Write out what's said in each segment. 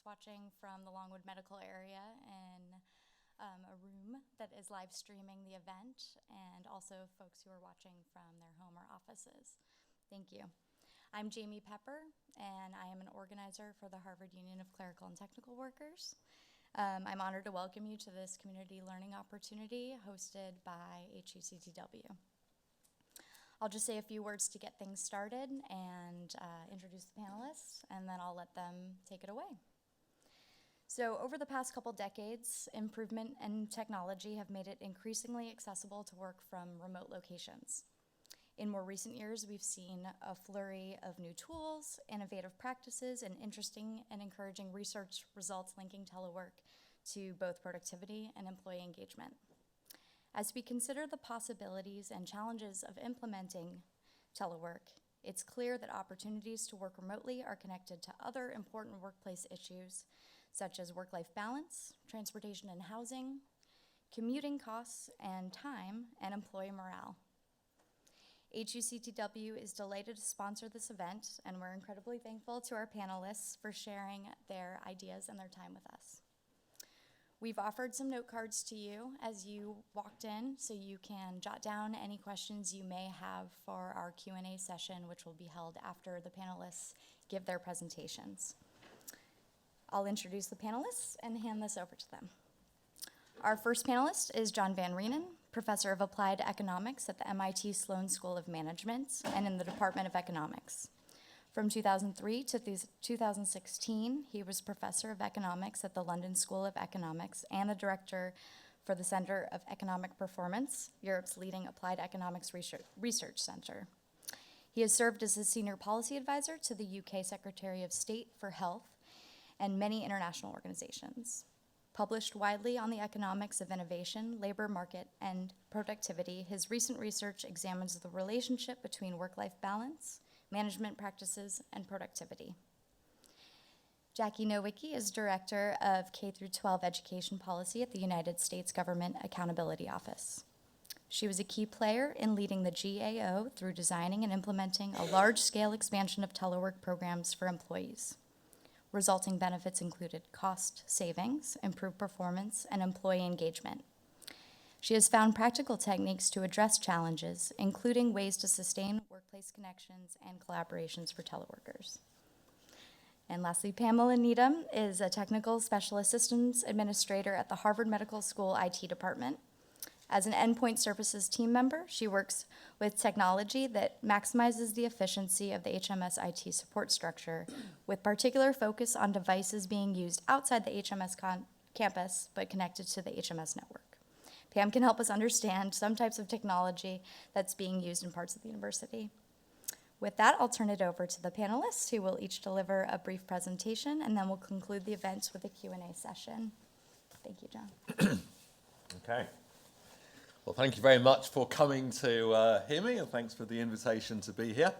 watching from the Longwood Medical area in a room that is live streaming the event, and also folks who are watching from their home or offices. Thank you. I'm Jamie Pepper, and I am an organizer for the Harvard Union of Clerical and Technical Workers. I'm honored to welcome you to this community learning opportunity hosted by HUCTW. I'll just say a few words to get things started and introduce the panelists, and then I'll let them take it away. So over the past couple decades, improvement in technology have made it increasingly accessible to work from remote locations. In more recent years, we've seen a flurry of new tools, innovative practices, and interesting and encouraging research results linking telework to both productivity and employee engagement. As we consider the possibilities and challenges of implementing telework, it's clear that opportunities to work remotely are connected to other important workplace issues, such as work-life balance, transportation and housing, commuting costs and time, and employee morale. HUCTW is delighted to sponsor this event, and we're incredibly thankful to our panelists for sharing their ideas and their time with us. We've offered some note cards to you as you walked in, so you can jot down any questions you may have for our Q&A session, which will be held after the panelists give their presentations. I'll introduce the panelists and hand this over to them. Our first panelist is John Van Reenen, Professor of Applied Economics at the MIT Sloan School of Management and in the Department of Economics. From 2003 to 2016, he was Professor of Economics at the London School of Economics and the Director for the Center of Economic Performance, Europe's leading applied economics research center. He has served as a Senior Policy Advisor to the UK Secretary of State for Health and many international organizations. Published widely on the economics of innovation, labor market, and productivity, his recent research examines the relationship between work-life balance, management practices, and productivity. Jackie Nowicki is Director of K-12 Education Policy at the United States Government Accountability Office. She was a key player in leading the GAO through designing and implementing a large-scale expansion of telework programs for employees. Resulting benefits included cost savings, improved performance, and employee engagement. She has found practical techniques to address challenges, including ways to sustain workplace connections and collaborations for teleworkers. And lastly, Pamela Needham is a technical specialist systems administrator at the Harvard Medical School IT department. As an endpoint services team member, she works with technology that maximizes the efficiency of the HMS IT support structure, with particular focus on devices being used outside the HMS campus, but connected to the HMS network. Pam can help us understand some types of technology that's being used in parts of the university. With that, I'll turn it over to the panelists, who will each deliver a brief presentation, and then we'll conclude the event with a Q&A session. Thank you, John. Okay. Well, thank you very much for coming to hear me, and thanks for the invitation to be here.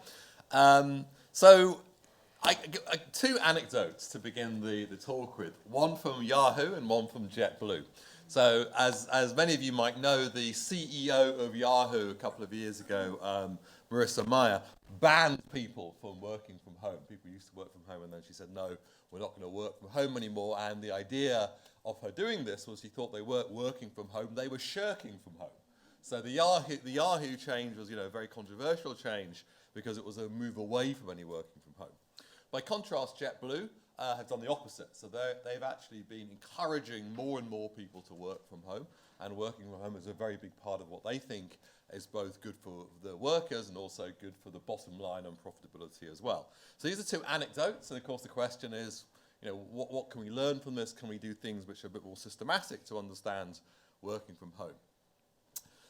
Two anecdotes to begin the talk with, one from Yahoo and one from JetBlue. So as many of you might know, the CEO of Yahoo a couple of years ago, Marissa Mayer, banned people from working from home. People used to work from home, and then she said, no, we're not going to work from home anymore. And the idea of her doing this was she thought they weren't working from home, they were shirking from home. So the Yahoo change was, a very controversial change because it was a move away from any working from home. By contrast, JetBlue have done the opposite. So they've actually been encouraging more and more people to work from home, and working from home is a very big part of what they think is both good for the workers and also good for the bottom line and profitability as well. So these are two anecdotes, and of course the question is, what can we learn from this? Can we do things which are a bit more systematic to understand working from home?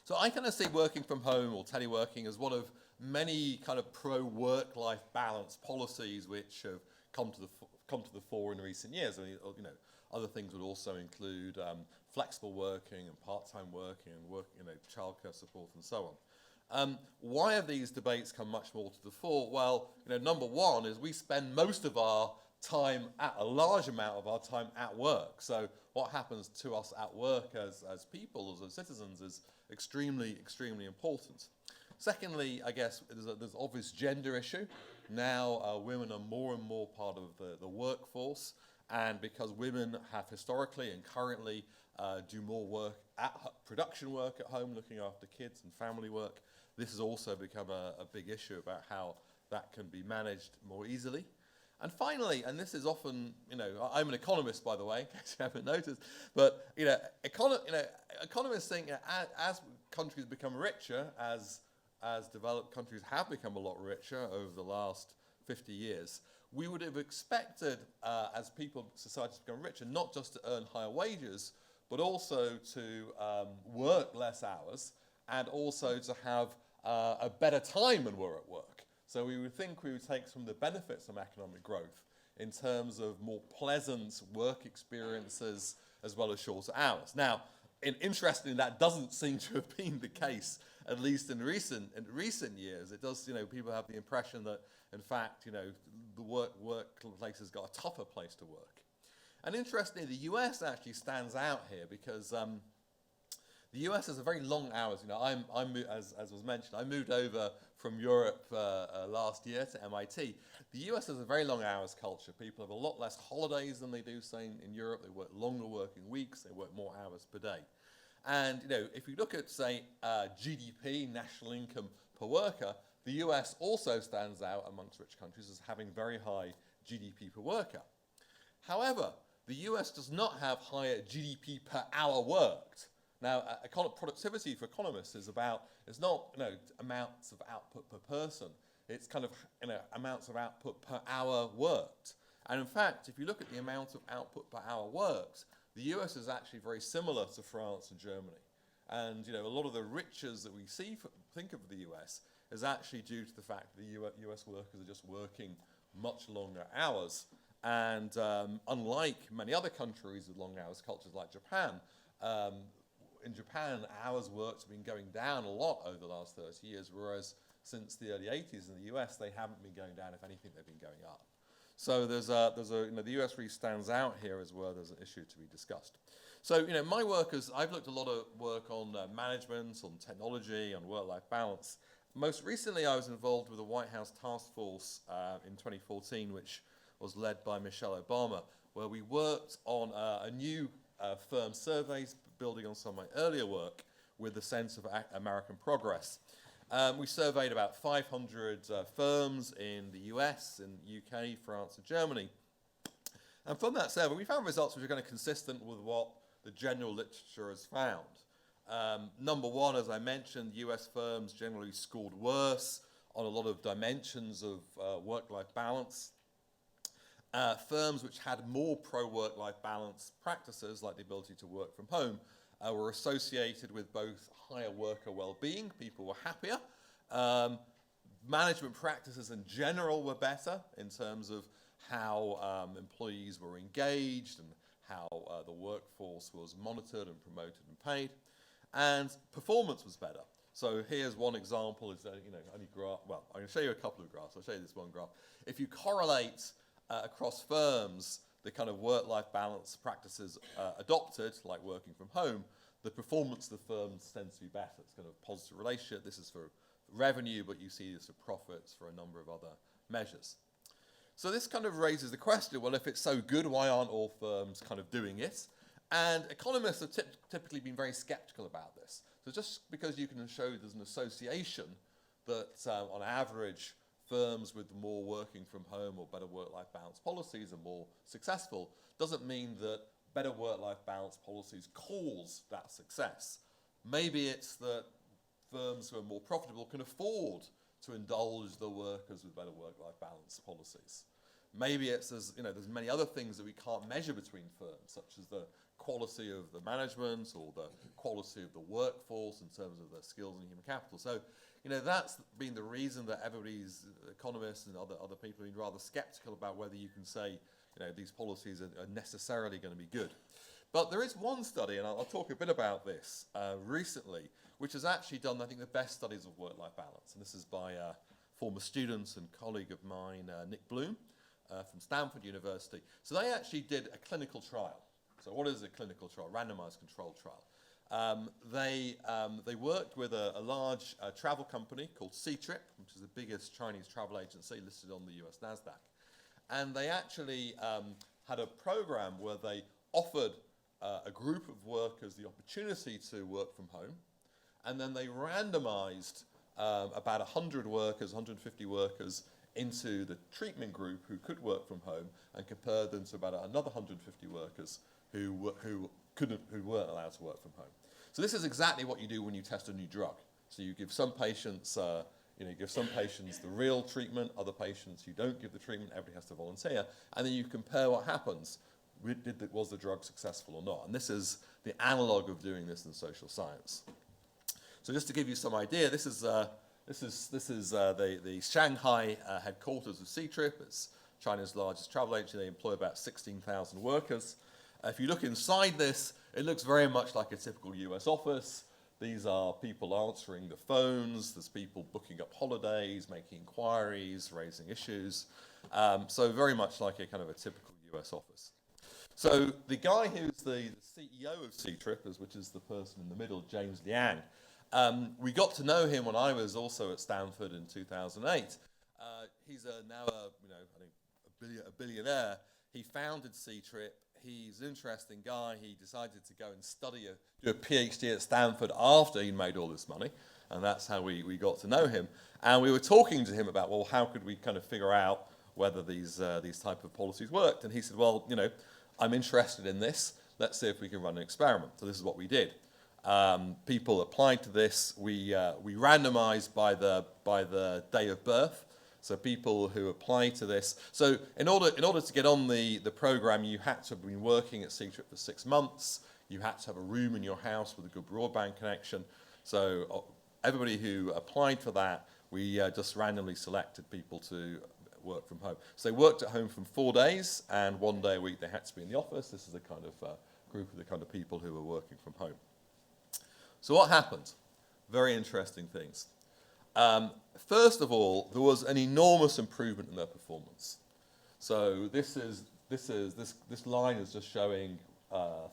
So I kind of see working from home or teleworking as one of many kind of pro-work-life balance policies which have come to the fore in recent years. Other things would also include flexible working and part-time working and childcare support and so on. Why have these debates come much more to the fore? Well, number one is we spend most of our time, a large amount of our time at work. So what happens to us at work as people, as citizens, is extremely, extremely important. Secondly, I guess there's an obvious gender issue. Now women are more and more part of the workforce, and because women have historically and currently do more work, production work at home, looking after kids and family work, this has also become a big issue about how that can be managed more easily. And finally, and this is often, I'm an economist, by the way, in case you haven't noticed, but economists think as countries become richer, as developed countries have become a lot richer over the last 50 years, we would have expected, as societies become richer, not just to earn higher wages, but also to work less hours, and also to have a better time when we're at work. So we would think we would take some of the benefits from economic growth in terms of more pleasant work experiences as well as shorter hours. Now, interestingly, that doesn't seem to have been the case, at least in recent years. It does, people have the impression that, in fact, the workplace has got a tougher place to work. And interestingly, the US actually stands out here because the US has a very long hours. As was mentioned, I moved over from Europe last year to MIT. The US has a very long hours culture. People have a lot less holidays than they do, say, in Europe. They work longer working weeks. They work more hours per day. And if you look at, say, GDP, national income per worker, the US also stands out amongst rich countries as having very high GDP per worker. However, the US does not have higher GDP per hour worked. Now, productivity for economists is not amounts of output per person. It's kind of amounts of output per hour worked. And in fact, if you look at the amount of output per hour worked, the US is actually very similar to France and Germany. And a lot of the riches that we think of the US is actually due to the fact that the US workers are just working much longer hours. And unlike many other countries with long hours cultures like Japan, in Japan, hours worked have been going down a lot over the last 30 years, whereas since the early 80s in the US, they haven't been going down. If anything, they've been going up. So the US really stands out here as well. There's an issue to be discussed. So, my work I've looked a lot of work on management, on technology, on work-life balance. Most recently, I was involved with the White House task force in 2014, which was led by Michelle Obama, where we worked on a new firm surveys, building on some of my earlier work with the sense of American progress. We surveyed about 500 firms in the US, in the UK, France, and Germany. And from that survey, we found results which are kind of consistent with what the general literature has found. Number one, as I mentioned, US firms generally scored worse on a lot of dimensions of work-life balance. Firms which had more pro-work-life balance practices, like the ability to work from home, were associated with both higher worker well-being, people were happier. Management practices in general were better in terms of how employees were engaged and how the workforce was monitored and promoted and paid. And performance was better. So here's one example, only graph. Well, I'm going to show you a couple of graphs. I'll show you this one graph. If you correlate across firms the kind of work-life balance practices adopted, like working from home, the performance of the firms tends to be better. It's kind of a positive relationship. This is for revenue, but you see this for profits for a number of other measures. So this kind of raises the question, well, if it's so good, why aren't all firms kind of doing it? And economists have typically been very skeptical about this. So just because you can show there's an association that on average firms with more working from home or better work-life balance policies are more successful doesn't mean that better work-life balance policies cause that success. Maybe it's that firms who are more profitable can afford to indulge their workers with better work-life balance policies. Maybe it's there's many other things that we can't measure between firms, such as the quality of the management or the quality of the workforce in terms of their skills and human capital. So, that's been the reason that everybody's economists and other people have been rather skeptical about whether you can say, these policies are necessarily going to be good. But there is one study, and I'll talk a bit about this recently, which has actually done, I think, the best studies of work-life balance. And this is by a former student and colleague of mine, Nick Bloom, from Stanford University. So they actually did a clinical trial. So what is a clinical trial? Randomized controlled trial. They worked with a large travel company called Ctrip, which is the biggest Chinese travel agency listed on the US NASDAQ. And they actually had a program where they offered a group of workers the opportunity to work from home, and then they randomized about 100 workers, 150 workers into the treatment group who could work from home, and compared them to about another 150 workers who weren't allowed to work from home. So this is exactly what you do when you test a new drug. So you give some patients, the real treatment, other patients you don't give the treatment, everybody has to volunteer, and then you compare what happens. Was the drug successful or not? And this is the analog of doing this in social science. So just to give you some idea, this is the Shanghai headquarters of C-TRIP. It's China's largest travel agency. They employ about 16,000 workers. If you look inside this, it looks very much like a typical US office. These are people answering the phones. There's people booking up holidays, making inquiries, raising issues. So very much like a kind of a typical US office. So the guy who's the CEO of C-TRIP, which is the person in the middle, James Liang, we got to know him when I was also at Stanford in 2008. He's now a billionaire. He founded C-TRIP. He's an interesting guy. He decided to go and do a PhD at Stanford after he'd made all this money, and that's how we got to know him. And we were talking to him about, well, how could we kind of figure out whether these type of policies worked? And he said, well, I'm interested in this. Let's see if we can run an experiment. So this is what we did. People applied to this. We randomized by the day of birth. So people who applied to this. So in order to get on the program, you had to have been working at C-TRIP for 6 months. You had to have a room in your house with a good broadband connection. So everybody who applied for that, we just randomly selected people to work from home. So they worked at home from 4 days, and 1 day a week they had to be in the office. This is the kind of group of the kind of people who were working from home. So what happened? Very interesting things. First of all, there was an enormous improvement in their performance. So this line is just showing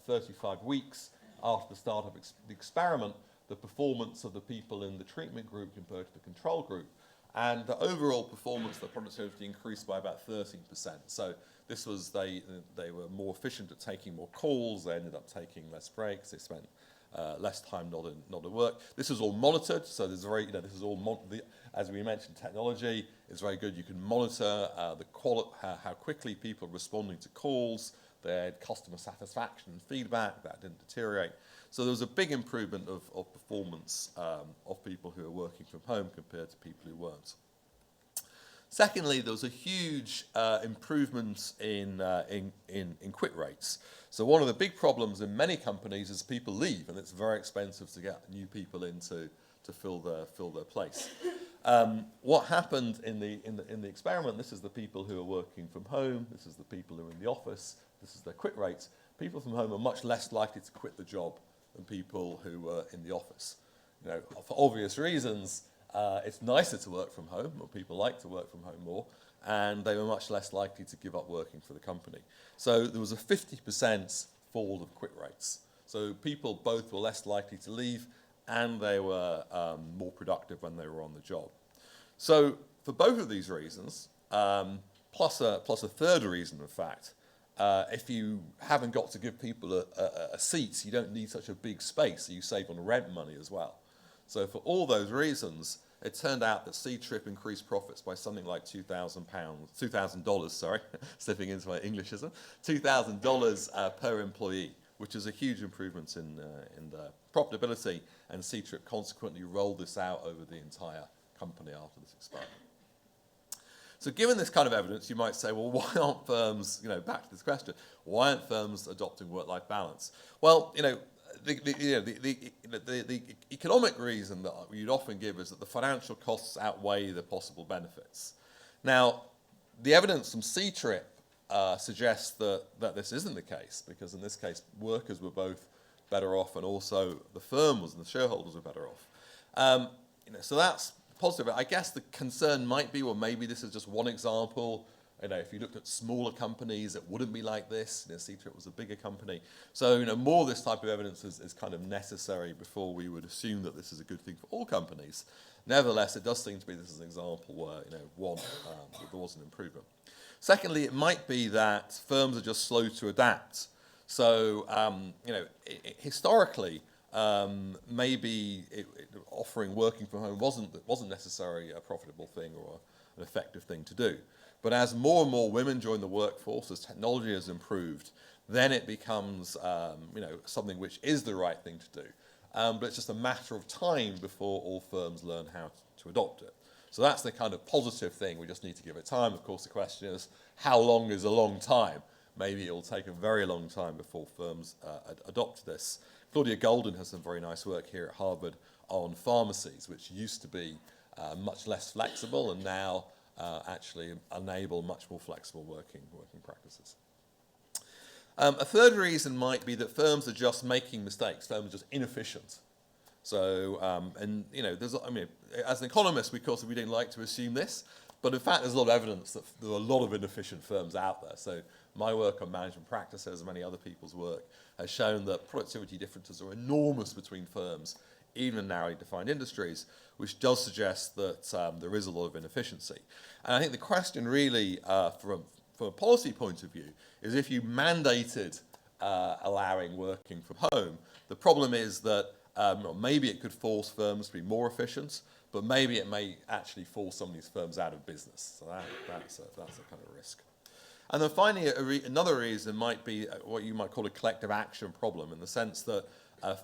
35 weeks after the start of the experiment, the performance of the people in the treatment group compared to the control group. And the overall performance, the productivity increased by about 13%. So this was, they were more efficient at taking more calls. They ended up taking less breaks. They spent less time not at work. This was all monitored. So there's this is all, as we mentioned, technology is very good. You can monitor how quickly people are responding to calls. They had customer satisfaction and feedback. That didn't deteriorate. So there was a big improvement of performance of people who are working from home compared to people who weren't. Secondly, there was a huge improvement in quit rates. So one of the big problems in many companies is people leave, and it's very expensive to get new people in to fill their place. What happened in the experiment? This is the people who are working from home. This is the people who are in the office. This is their quit rates. People from home are much less likely to quit the job than people who were in the office. For obvious reasons, it's nicer to work from home, or people like to work from home more, and they were much less likely to give up working for the company. So there was a 50% fall of quit rates. So people both were less likely to leave, and they were more productive when they were on the job. So for both of these reasons, plus a third reason, in fact, if you haven't got to give people a seat, you don't need such a big space, so you save on rent money as well. So for all those reasons, it turned out that C-TRIP increased profits by something like $2,000, slipping into my Englishism, $2,000 per employee, which is a huge improvement in the profitability, and C-TRIP consequently rolled this out over the entire company after this experiment. So given this kind of evidence, you might say, well, why aren't firms, back to this question, why aren't firms adopting work-life balance? Well, the economic reason that you'd often give is that the financial costs outweigh the possible benefits. Now, the evidence from C-TRIP suggests that this isn't the case, because in this case, workers were both better off, and also the firms and the shareholders were better off. So that's positive. I guess the concern might be, well, maybe this is just one example. If you looked at smaller companies, it wouldn't be like this. C-TRIP was a bigger company. So, more of this type of evidence is kind of necessary before we would assume that this is a good thing for all companies. Nevertheless, it does seem to be this is an example where, there was an improvement. Secondly, it might be that firms are just slow to adapt. So, historically, maybe offering working from home wasn't necessarily a profitable thing or an effective thing to do. But as more and more women join the workforce, as technology has improved, then it becomes something which is the right thing to do. But it's just a matter of time before all firms learn how to adopt it. So that's the kind of positive thing. We just need to give it time. Of course, the question is, how long is a long time? Maybe it will take a very long time before firms adopt this. Claudia Golden has some very nice work here at Harvard on pharmacies, which used to be much less flexible and now actually enable much more flexible working practices. A third reason might be that firms are just making mistakes. Firms are just inefficient. So, as an economist, of course, we don't like to assume this, but in fact, there's a lot of evidence that there are a lot of inefficient firms out there. So, my work on management practices and many other people's work has shown that productivity differences are enormous between firms, even in narrowly defined industries, which does suggest that there is a lot of inefficiency. And I think the question really, from a policy point of view, is if you mandated allowing working from home, the problem is that maybe it could force firms to be more efficient, but maybe it may actually force some of these firms out of business. So that's a kind of risk. And then finally, another reason might be what you might call a collective action problem, in the sense that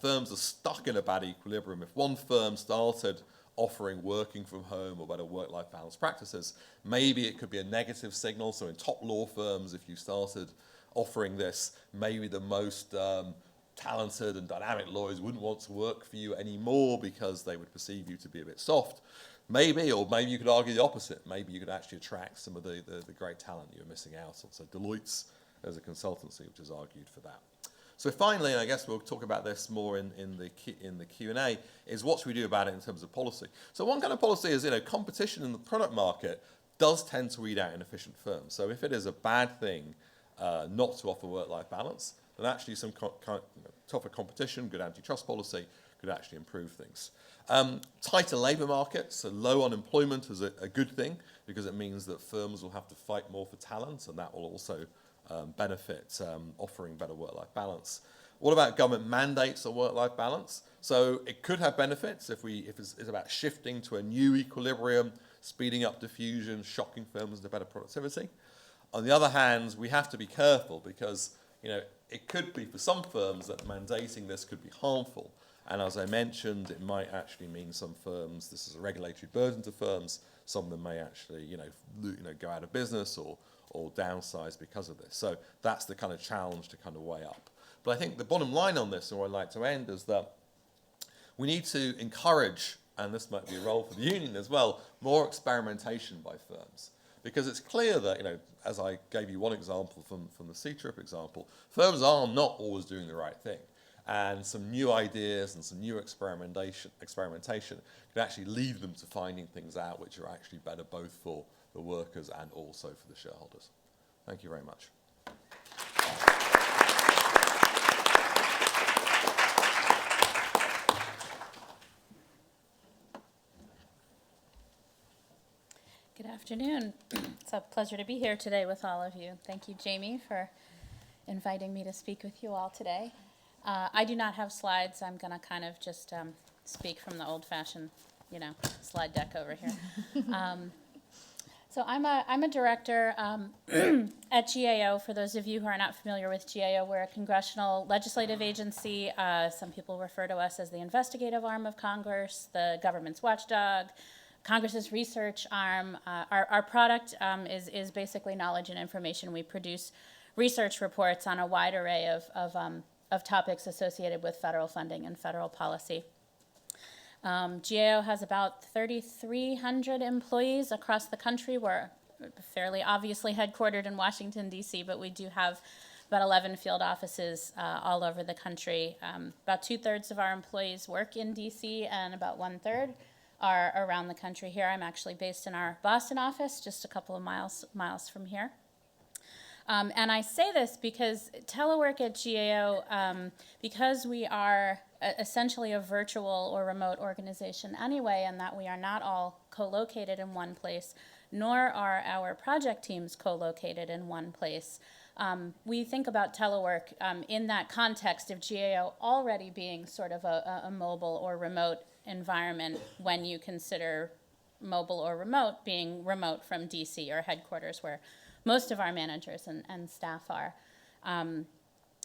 firms are stuck in a bad equilibrium. If one firm started offering working from home or better work-life balance practices, maybe it could be a negative signal. So in top law firms, if you started offering this, maybe the most talented and dynamic lawyers wouldn't want to work for you anymore because they would perceive you to be a bit soft. Maybe you could argue the opposite. Maybe you could actually attract some of the great talent you're missing out on. So Deloitte's as a consultancy, which has argued for that. So finally, and I guess we'll talk about this more in the Q&A, is what should we do about it in terms of policy? So one kind of policy is, competition in the product market does tend to weed out inefficient firms. So if it is a bad thing not to offer work-life balance, then actually some tougher competition, good antitrust policy, could actually improve things. Tighter labour markets, so low unemployment is a good thing, because it means that firms will have to fight more for talent, and that will also benefit offering better work-life balance. What about government mandates on work-life balance? So it could have benefits if it's about shifting to a new equilibrium, speeding up diffusion, shocking firms into better productivity. On the other hand, we have to be careful, because it could be for some firms that mandating this could be harmful. And as I mentioned, it might actually mean some firms, this is a regulatory burden to firms, some of them may actually go out of business or downsize because of this. So that's the kind of challenge to kind of weigh up. But I think the bottom line on this, and where I'd like to end, is that we need to encourage, and this might be a role for the union as well, more experimentation by firms. Because it's clear that, as I gave you one example from the C-Trip example, firms are not always doing the right thing. And some new ideas and some new experimentation can actually lead them to finding things out which are actually better both for the workers and also for the shareholders. Thank you very much. Good afternoon. It's a pleasure to be here today with all of you. Thank you, Jamie, for inviting me to speak with you all today. I do not have slides. I'm going to kind of just speak from the old-fashioned, slide deck over here. So I'm a director at GAO. For those of you who are not familiar with GAO, we're a congressional legislative agency. Some people refer to us as the investigative arm of Congress, the government's watchdog, Congress's research arm. Our product is basically knowledge and information. We produce research reports on a wide array of topics associated with federal funding and federal policy. GAO has about 3,300 employees across the country. We're fairly obviously headquartered in Washington, D.C., but we do have about 11 field offices all over the country. About 2/3 of our employees work in D.C., and about 1/3 are around the country here. I'm actually based in our Boston office, just a couple of miles from here. And I say this because telework at GAO, because we are essentially a virtual or remote organization anyway, and that we are not all co-located in one place, nor are our project teams co-located in one place. We think about telework in that context of GAO already being sort of a mobile or remote environment when you consider mobile or remote being remote from DC or headquarters where most of our managers and staff are.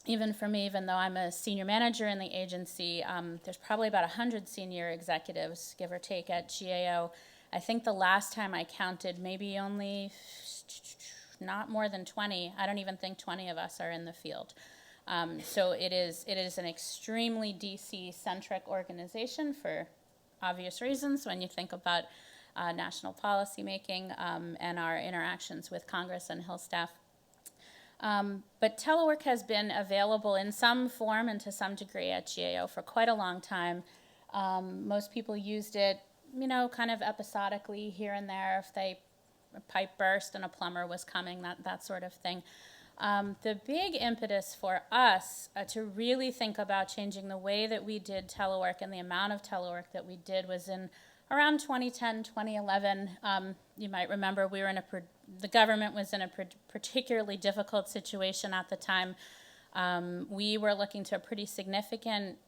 Even for me, even though I'm a senior manager in the agency, there's probably about 100 senior executives, give or take, at GAO. I think the last time I counted, maybe only not more than 20. I don't even think 20 of us are in the field. So it is an extremely DC-centric organization for obvious reasons when you think about national policy making and our interactions with Congress and Hill staff. But telework has been available in some form and to some degree at GAO for quite a long time. Most people used it, you know, kind of episodically here and there if a pipe burst and a plumber was coming, that sort of thing. The big impetus for us to really think about changing the way that we did telework and the amount of telework that we did was in around 2010, 2011. You might remember we were the government was in a particularly difficult situation at the time. We were looking to a pretty significant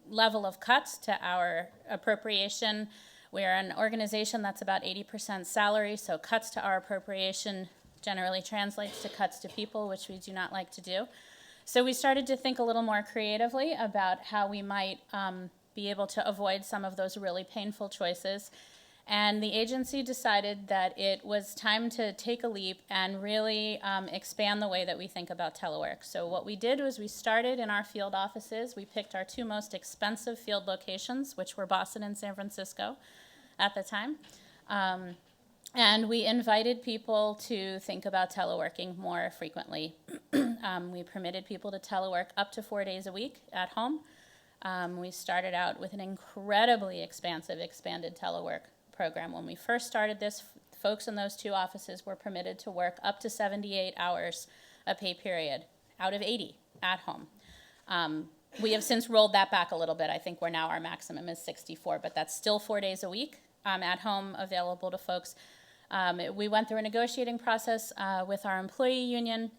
level of cuts to our appropriation. We're an organization that's about 80% salary, so cuts to our appropriation generally translates to cuts to people, which we do not like to do. So we started to think a little more creatively about how we might be able to avoid some of those really painful choices. And the agency decided that it was time to take a leap and really expand the way that we think about telework. So what we did was we started in our field offices. We picked our two most expensive field locations, which were Boston and San Francisco at the time. And we invited people to think about teleworking more frequently. We permitted people to telework up to 4 days a week at home. We started out with an incredibly expanded telework program. When we first started this, folks in those two offices were permitted to work up to 78 hours a pay period out of 80 at home. We have since rolled that back a little bit. I think we're now our maximum is 64, but that's still 4 days a week at home available to folks. We went through a negotiating process with our employee union.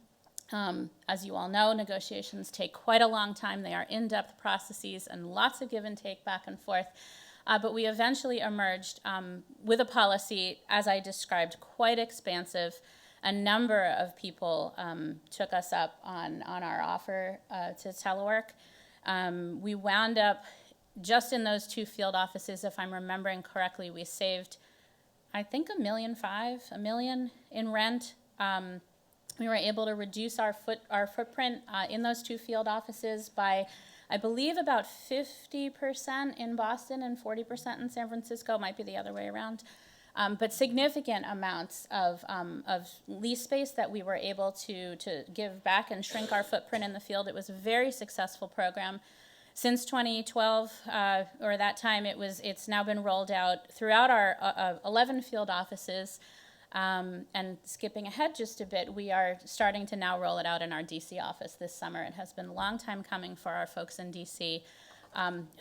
As you all know, negotiations take quite a long time. They are in-depth processes and lots of give and take back and forth. But we eventually emerged with a policy, as I described, quite expansive. A number of people took us up on our offer to telework. We wound up, just in those two field offices, if I'm remembering correctly, we saved, I think, $1.5 million in rent. We were able to reduce our footprint in those two field offices by, I believe, about 50% in Boston and 40% in San Francisco. Might be the other way around. But significant amounts of lease space that we were able to give back and shrink our footprint in the field. It was a very successful program. Since 2012, or that time, it's now been rolled out throughout our 11 field offices. And skipping ahead just a bit, we are starting to now roll it out in our DC office this summer. It has been a long time coming for our folks in DC,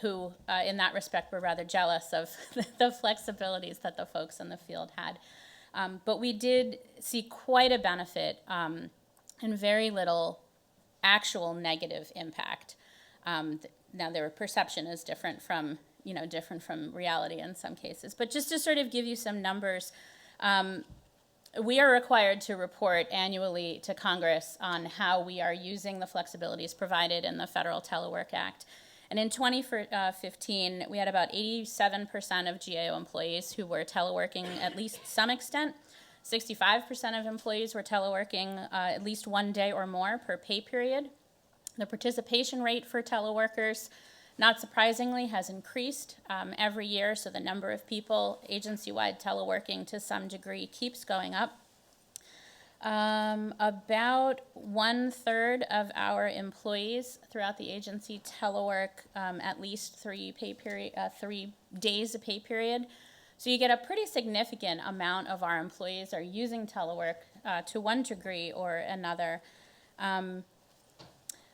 who, in that respect, were rather jealous of the flexibilities that the folks in the field had. But we did see quite a benefit and very little actual negative impact. Now, their perception is different from reality in some cases. But just to sort of give you some numbers, we are required to report annually to Congress on how we are using the flexibilities provided in the Federal Telework Act. And in 2015, we had about 87% of GAO employees who were teleworking at least some extent. 65% of employees were teleworking at least 1 day or more per pay period. The participation rate for teleworkers, not surprisingly, has increased every year, so the number of people agency-wide teleworking to some degree keeps going up. About 1/3 of our employees throughout the agency telework at least 3 days a pay period. So you get a pretty significant amount of our employees are using telework to one degree or another.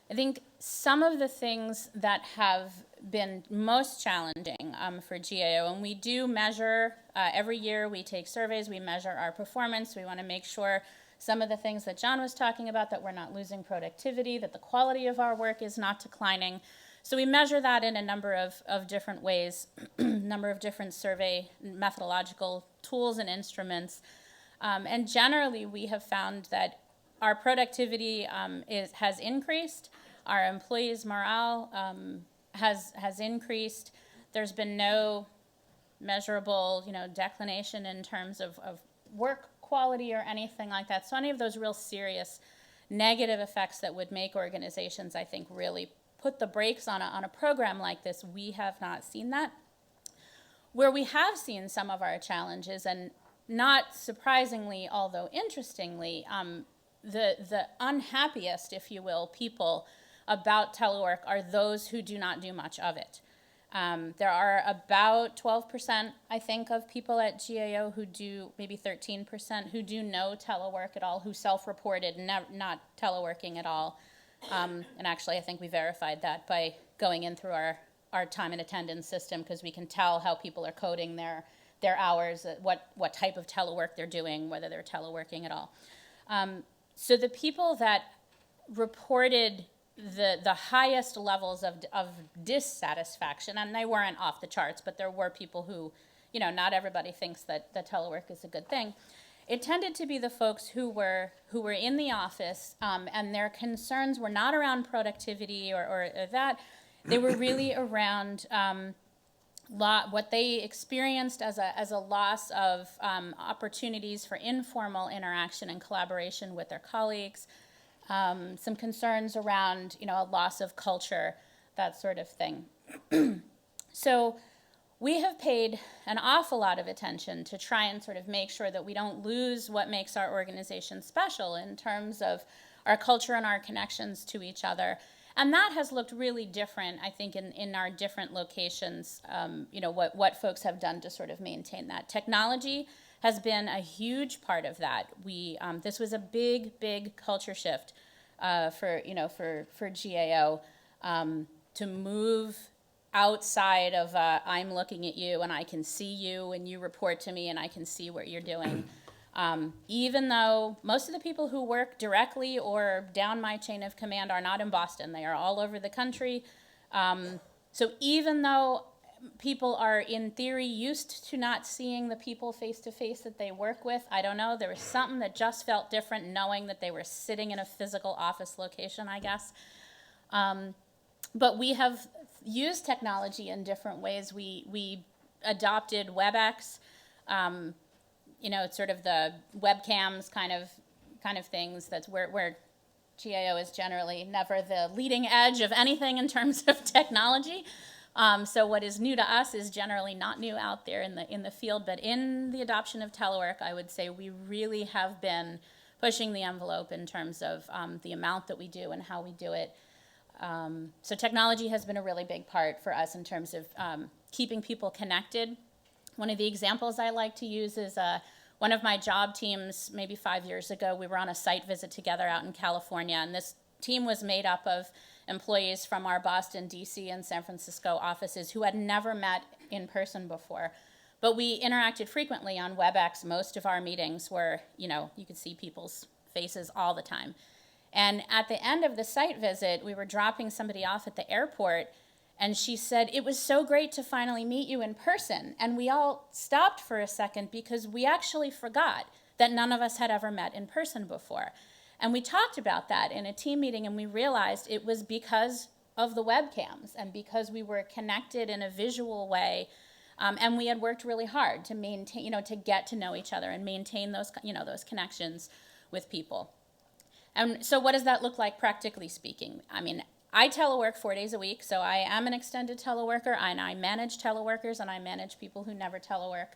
I think some of the things that have been most challenging working for GAO. And we do measure, every year we take surveys, we measure our performance. We want to make sure some of the things that John was talking about, that we're not losing productivity, that the quality of our work is not declining. So we measure that in a number of different ways, number of different survey methodological tools and instruments. And generally, we have found that our productivity has increased. Our employees' morale has increased. There's been no measurable, declination in terms of work quality or anything like that. So any of those real serious negative effects that would make organizations, I think, really put the brakes on a program like this, we have not seen that. Where we have seen some of our challenges, and not surprisingly, although interestingly, the unhappiest, if you will, people about telework are those who do not do much of it. There are about 12%, I think, of people at GAO who do, maybe 13%, who do know telework at all, who self-reported not teleworking at all. And actually, I think we verified that by going in through our time and attendance system, because we can tell how people are coding their hours, what type of telework they're doing, whether they're teleworking at all. So the people that reported the highest levels of dissatisfaction, and they weren't off the charts, but there were people who, not everybody thinks that telework is a good thing. It tended to be the folks who were in the office, and their concerns were not around productivity or that. They were really around what they experienced as a loss of opportunities for informal interaction and collaboration with their colleagues, some concerns around, a loss of culture, that sort of thing. So we have paid an awful lot of attention to try and sort of make sure that we don't lose what makes our organization special in terms of our culture and our connections to each other. And that has looked really different, I think, in our different locations, what folks have done to sort of maintain that. Technology has been a huge part of that. This was a big culture shift for GAO to move outside of I'm looking at you and I can see you and you report to me and I can see what you're doing. Even though most of the people who work directly or down my chain of command are not in Boston, they are all over the country. So even though people are in theory used to not seeing the people face to face that they work with, I don't know, there was something that just felt different knowing that they were sitting in a physical office location, I guess. But we have used technology in different ways. We adopted WebEx, sort of the webcams kind of things. That's where GAO is generally never the leading edge of anything in terms of technology. So what is new to us is generally not new out there in the field, but in the adoption of telework, I would say we really have been pushing the envelope in terms of the amount that we do and how we do it. So technology has been a really big part for us in terms of keeping people connected. One of the examples I like to use is one of my job teams, maybe 5 years ago, we were on a site visit together out in California, and this team was made up of employees from our Boston, DC, and San Francisco offices who had never met in person before. But we interacted frequently on WebEx. Most of our meetings were, you could see people's faces all the time. And at the end of the site visit, we were dropping somebody off at the airport, and she said, "It was so great to finally meet you in person." And we all stopped for a second because we actually forgot that none of us had ever met in person before. And we talked about that in a team meeting, and we realized it was because of the webcams and because we were connected in a visual way, and we had worked really hard to maintain, to get to know each other and maintain those, those connections with people. And so what does that look like practically speaking? I mean, I telework 4 days a week, so I am an extended teleworker, and I manage teleworkers, and I manage people who never telework.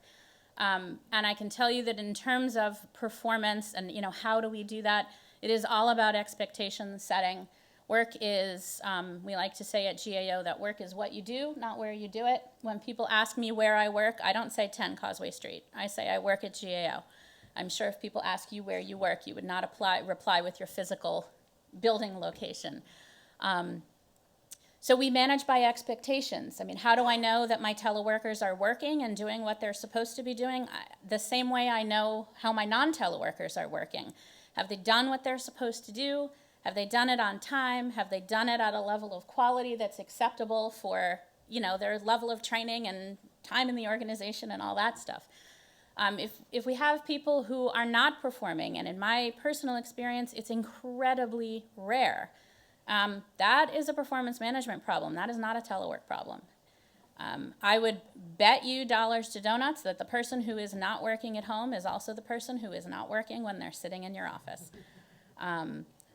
And I can tell you that in terms of performance and, how do we do that, it is all about expectation setting. Work is, we like to say at GAO that work is what you do, not where you do it. When people ask me where I work, I don't say 10 Causeway Street. I say I work at GAO. I'm sure if people ask you where you work, you would not reply with your physical building location. So we manage by expectations. I mean, how do I know that my teleworkers are working and doing what they're supposed to be doing? The same way I know how my non-teleworkers are working. Have they done what they're supposed to do? Have they done it on time? Have they done it at a level of quality that's acceptable for, their level of training and time in the organization and all that stuff? If we have people who are not performing, and in my personal experience, it's incredibly rare, that is a performance management problem. That is not a telework problem. I would bet you dollars to donuts that the person who is not working at home is also the person who is not working when they're sitting in your office.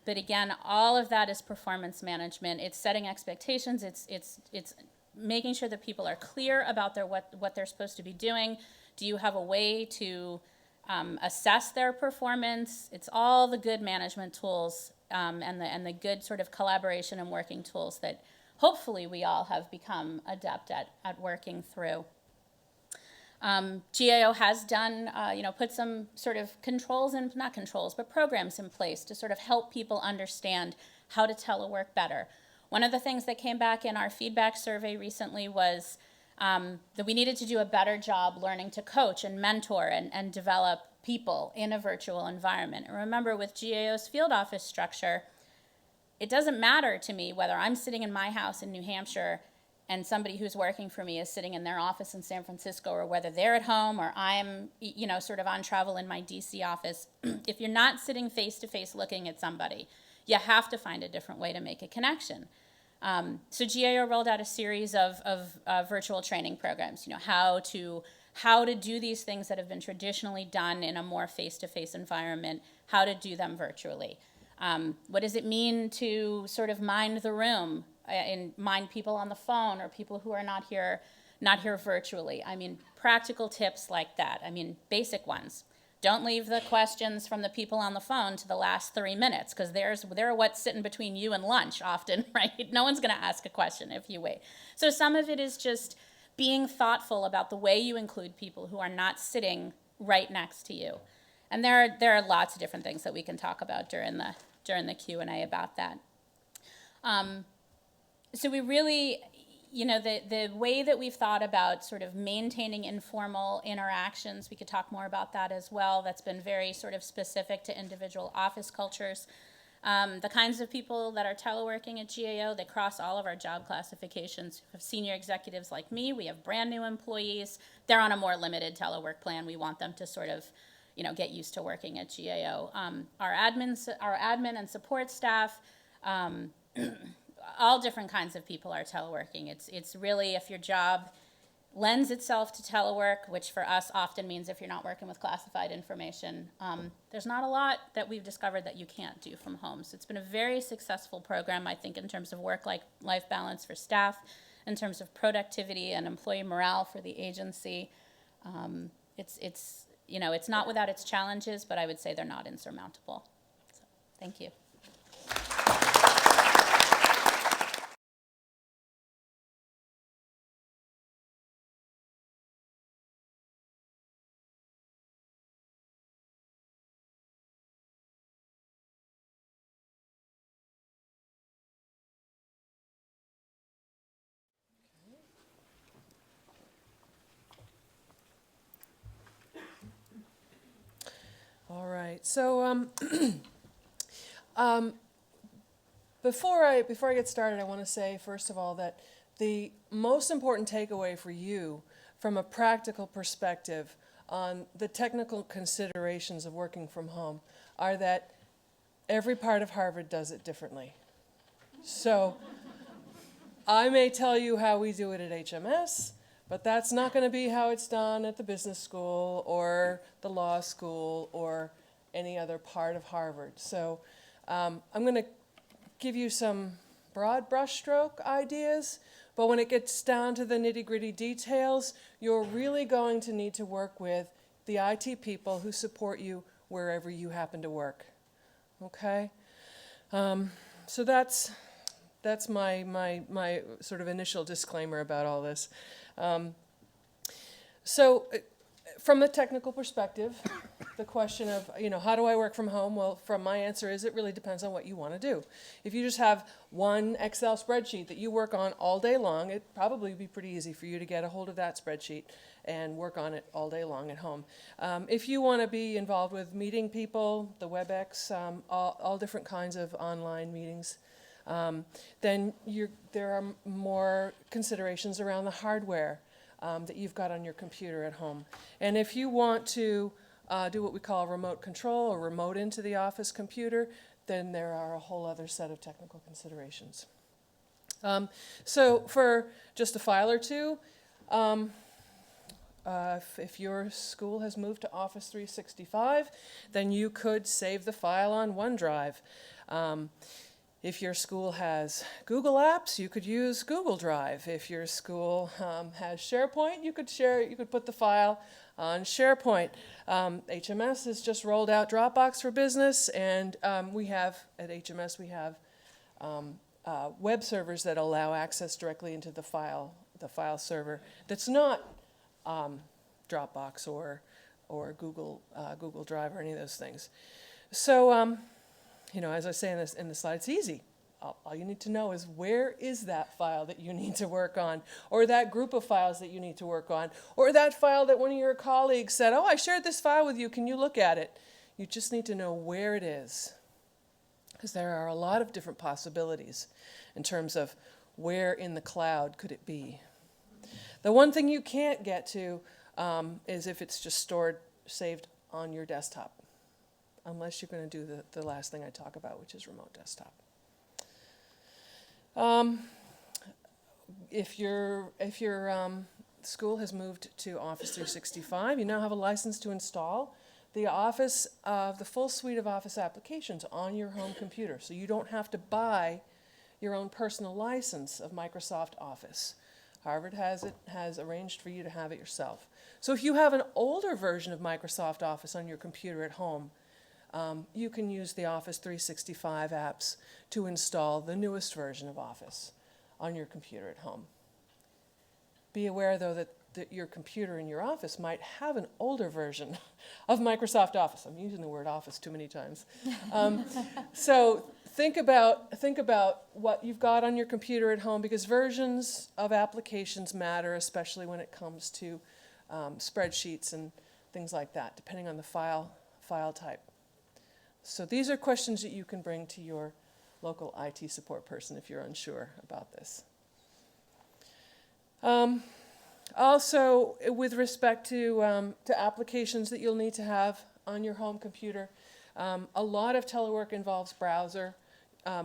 But again, all of that is performance management. It's setting expectations. It's making sure that people are clear about what they're supposed to be doing. Do you have a way to assess their performance? It's all the good management tools and the good sort of collaboration and working tools that hopefully we all have become adept at working through. GAO has done, put some sort of not controls, but programs in place to sort of help people understand how to telework better. One of the things that came back in our feedback survey recently was that we needed to do a better job learning to coach and mentor and develop people in a virtual environment. And remember, with GAO's field office structure, it doesn't matter to me whether I'm sitting in my house in New Hampshire and somebody who's working for me is sitting in their office in San Francisco, or whether they're at home or I'm, sort of on travel in my DC office. If you're not sitting face-to-face looking at somebody, you have to find a different way to make a connection. So GAO rolled out a series of virtual training programs, how to do these things that have been traditionally done in a more face-to-face environment, how to do them virtually. What does it mean to sort of mind the room and mind people on the phone or people who are not here virtually? I mean, practical tips like that. I mean, basic ones. Don't leave the questions from the people on the phone to the last 3 minutes, because they're what's sitting between you and lunch often, right? No one's going to ask a question if you wait. So some of it is just being thoughtful about the way you include people who are not sitting right next to you. And there are lots of different things that we can talk about during the Q&A about that. So we really, the way that we've thought about sort of maintaining informal interactions, we could talk more about that as well. That's been very sort of specific to individual office cultures. The kinds of people that are teleworking at GAO, they cross all of our job classifications. We have senior executives like me. We have brand new employees. They're on a more limited telework plan. We want them to sort of, get used to working at GAO. Our admin and support staff, all different kinds of people are teleworking. It's really, if your job lends itself to telework, which for us often means if you're not working with classified information, there's not a lot that we've discovered that you can't do from home. So it's been a very successful program, I think, in terms of work-life balance for staff, in terms of productivity and employee morale for the agency. It's not without its challenges, but I would say they're not insurmountable. So, thank you. All right. So before I get started, I want to say first of all that the most important takeaway for you, from a practical perspective, on the technical considerations of working from home, are that every part of Harvard does it differently. So I may tell you how we do it at HMS, but that's not going to be how it's done at the business school or the law school or any other part of Harvard. So I'm going to give you some broad brushstroke ideas, but when it gets down to the nitty-gritty details, you're really going to need to work with the IT people who support you wherever you happen to work. Okay? So that's my sort of initial disclaimer about all this. So from a technical perspective, the question of, how do I work from home? Well, from my answer is it really depends on what you want to do. If you just have one Excel spreadsheet that you work on all day long, it'd probably be pretty easy for you to get a hold of that spreadsheet and work on it all day long at home. If you want to be involved with meeting people, the WebEx, all different kinds of online meetings, then there are more considerations around the hardware that you've got on your computer at home. And if you want to do what we call remote control or remote into the office computer, then there are a whole other set of technical considerations. So for just a file or two, if your school has moved to Office 365, then you could save the file on OneDrive. If your school has Google Apps, you could use Google Drive. If your school has SharePoint, you could put the file on SharePoint. HMS has just rolled out Dropbox for Business, and at HMS we have web servers that allow access directly into the file server. That's not Dropbox or Google Drive or any of those things. So. As I say in the slide, it's easy. All you need to know is where is that file that you need to work on, or that group of files that you need to work on, or that file that one of your colleagues said, oh, I shared this file with you, can you look at it? You just need to know where it is, because there are a lot of different possibilities in terms of where in the cloud could it be. The one thing you can't get to is if it's just saved on your desktop, unless you're going to do the last thing I talk about, which is remote desktop. If your school has moved to Office 365, you now have a license to install the full suite of Office applications on your home computer. So you don't have to buy your own personal license of Microsoft Office. Harvard has arranged for you to have it yourself. So if you have an older version of Microsoft Office on your computer at home, you can use the Office 365 apps to install the newest version of Office on your computer at home. Be aware, though, that your computer in your office might have an older version of Microsoft Office. I'm using the word Office too many times. So think about what you've got on your computer at home, because versions of applications matter, especially when it comes to spreadsheets and things like that, depending on the file type. So these are questions that you can bring to your local IT support person if you're unsure about this. Also, with respect to applications that you'll need to have on your home computer, a lot of telework involves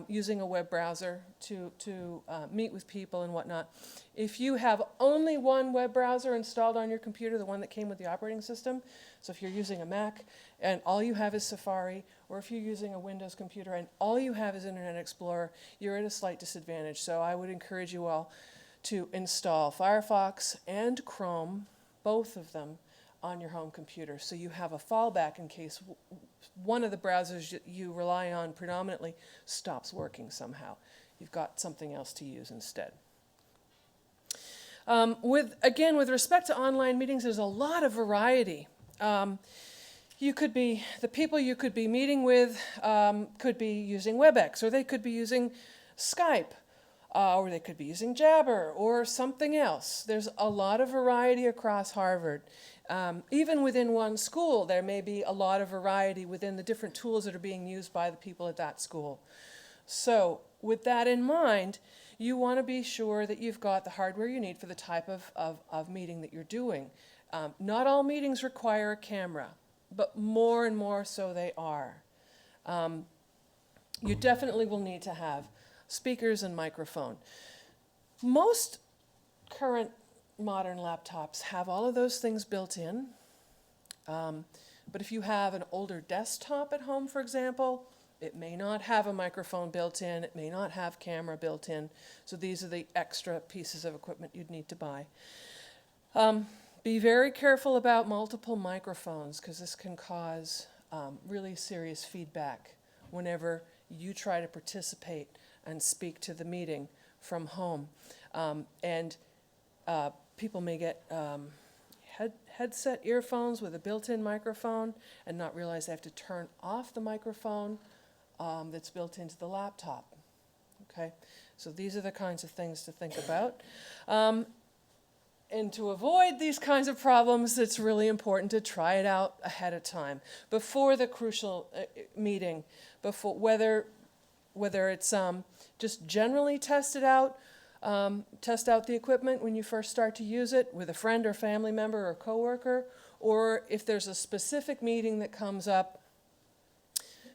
using a web browser to meet with people and whatnot. If you have only one web browser installed on your computer, the one that came with the operating system, so if you're using a Mac and all you have is Safari, or if you're using a Windows computer and all you have is Internet Explorer, you're at a slight disadvantage. So I would encourage you all to install Firefox and Chrome, both of them, on your home computer, so you have a fallback in case one of the browsers that you rely on predominantly stops working somehow. You've got something else to use instead. With respect to online meetings, there's a lot of variety. The people you could be meeting with could be using WebEx, or they could be using Skype, or they could be using Jabber, or something else. There's a lot of variety across Harvard. Even within one school, there may be a lot of variety within the different tools that are being used by the people at that school. So with that in mind, you want to be sure that you've got the hardware you need for the type of meeting that you're doing. Not all meetings require a camera, but more and more so they are. You definitely will need to have speakers and microphone. Most current modern laptops have all of those things built in. But if you have an older desktop at home, for example, it may not have a microphone built in, it may not have camera built in. So these are the extra pieces of equipment you'd need to buy. Be very careful about multiple microphones, because this can cause really serious feedback whenever you try to participate and speak to the meeting from home. People may get headset earphones with a built-in microphone and not realize they have to turn off the microphone that's built into the laptop. Okay, so these are the kinds of things to think about. And to avoid these kinds of problems, it's really important to try it out ahead of time, before the crucial meeting, before whether it's just generally test out the equipment when you first start to use it with a friend or family member or coworker, or if there's a specific meeting that comes up,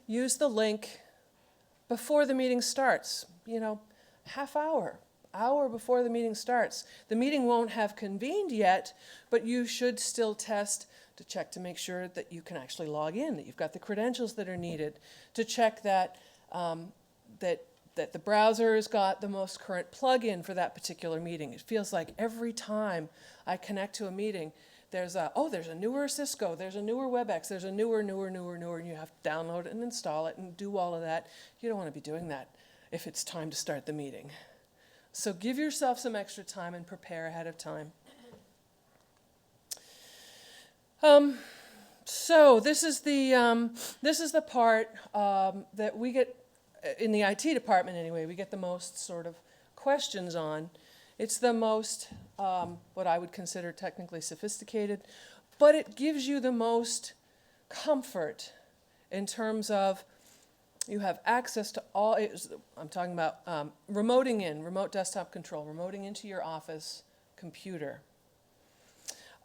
use the link before the meeting starts, half hour before the meeting starts. The meeting won't have convened yet, but you should still test to check to make sure that you can actually log in, that you've got the credentials that are needed, to check that that the browser has got the most current plug-in for that particular meeting. It feels like every time I connect to a meeting, there's a newer Cisco, there's a newer WebEx, there's a newer, and you have to download it and install it and do all of that. You don't want to be doing that if it's time to start the meeting. So give yourself some extra time and prepare ahead of time. So this is the part that we get in the IT department anyway. We get the most sort of questions on. It's the most what I would consider technically sophisticated, but it gives you the most comfort in terms of you have access to all. I'm talking about remote desktop control, remoting into your office computer.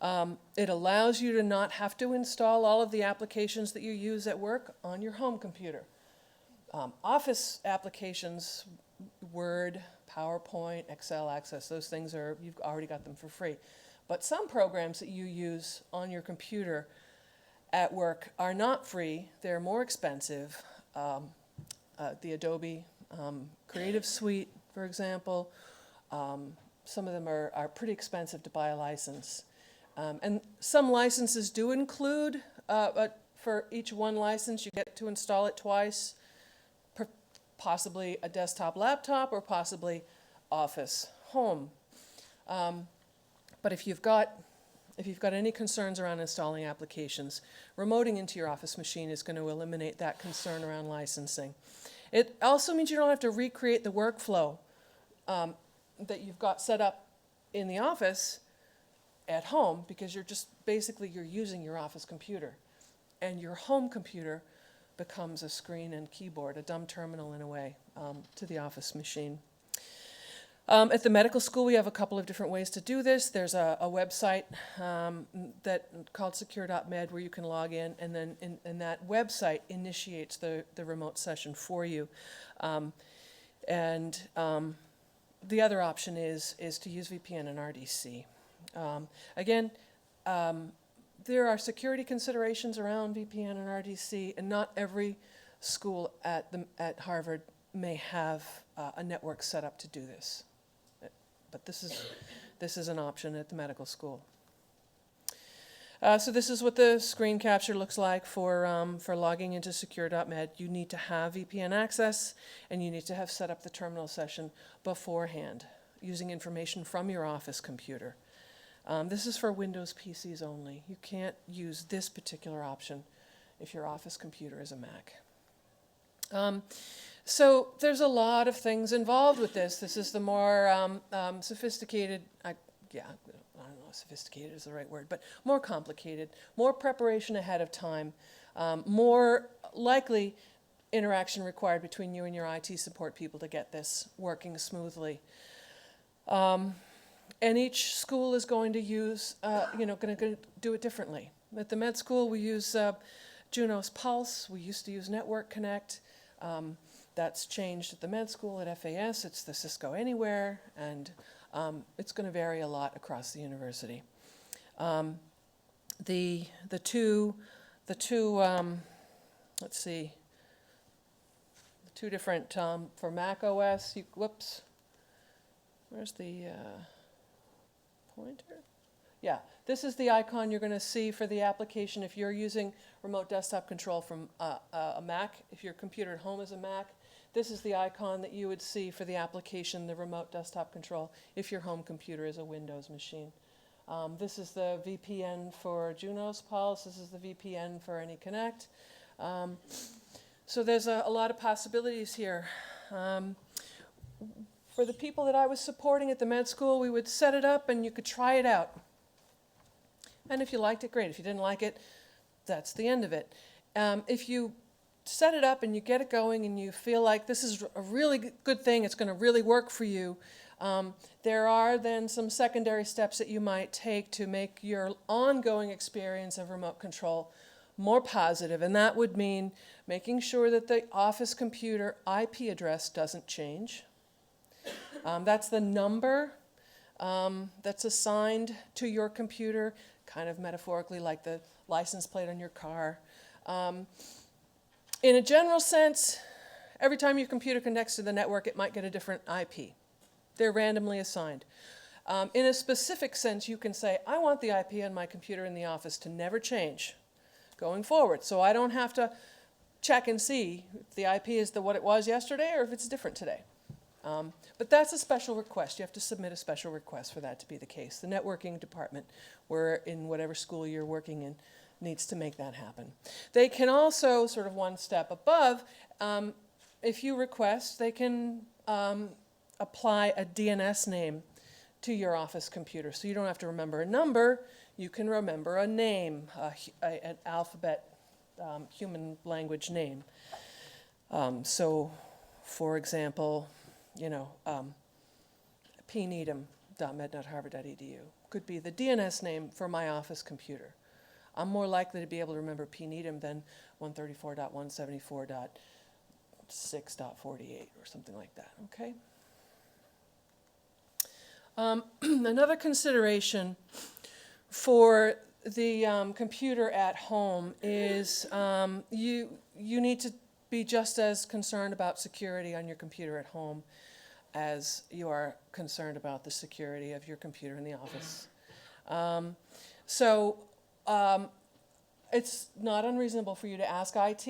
It allows you to not have to install all of the applications that you use at work on your home computer. Office applications, Word, PowerPoint, Excel Access, those things you've already got them for free. But some programs that you use on your computer at work are not free, they're more expensive. The Adobe Creative Suite, for example, some of them are pretty expensive to buy a license. And some licenses do include, but for each one license you get to install it twice, possibly a desktop laptop or possibly Office Home. But if you've got any concerns around installing applications, remoting into your Office machine is going to eliminate that concern around licensing. It also means you don't have to recreate the workflow that you've got set up in the office at home, because you're using your office computer, and your home computer becomes a screen and keyboard, a dumb terminal in a way, to the office machine. At the medical school, we have a couple of different ways to do this. There's a website called secure.med where you can log in, and then and that website initiates the remote session for you. The other option is to use VPN and RDC. Again, there are security considerations around VPN and RDC, and not every school at Harvard may have a network set up to do this. But this is an option at the medical school. So this is what the screen capture looks like for logging into secure.med. You need to have VPN access, and you need to have set up the terminal session beforehand, using information from your office computer. This is for Windows PCs only. You can't use this particular option if your office computer is a Mac. So there's a lot of things involved with this. This is the more sophisticated, I don't know if sophisticated is the right word, but more complicated, more preparation ahead of time, more likely interaction required between you and your IT support people to get this working smoothly. And each school is going to use, going to do it differently. At the med school, we use Junos Pulse. We used to use Network Connect. That's changed at the med school. At FAS, it's the Cisco Anywhere, and it's going to vary a lot across the university. The two different for Mac OS. Where's the pointer? Yeah, this is the icon you're going to see for the application if you're using remote desktop control from a Mac. If your computer at home is a Mac, this is the icon that you would see for the application, the remote desktop control, if your home computer is a Windows machine. This is the VPN for Junos Pulse. This is the VPN for AnyConnect. So there's a lot of possibilities here. For the people that I was supporting at the med school, we would set it up and you could try it out. And if you liked it, great. If you didn't like it, that's the end of it. If you set it up and you get it going and you feel like this is a really good thing, it's going to really work for you, there are then some secondary steps that you might take to make your ongoing experience of remote control more positive, and that would mean making sure that the office computer IP address doesn't change. That's the number that's assigned to your computer, kind of metaphorically like the license plate on your car. In a general sense, every time your computer connects to the network, it might get a different IP. They're randomly assigned. In a specific sense, you can say, I want the IP on my computer in the office to never change going forward, so I don't have to check and see if the IP is what it was yesterday or if it's different today. But that's a special request. You have to submit a special request for that to be the case. The networking department, where in whatever school you're working in, needs to make that happen. They can also, sort of one step above, if you request, they can apply a DNS name to your office computer. So you don't have to remember a number, you can remember a name, an alphabet, human language name. So, for example, pneedham.med.harvard.edu could be the DNS name for my office computer. I'm more likely to be able to remember pneedham than 134.174.6.48 or something like that, okay? Another consideration for the computer at home is you need to be just as concerned about security on your computer at home as you are concerned about the security of your computer in the office. It's not unreasonable for you to ask IT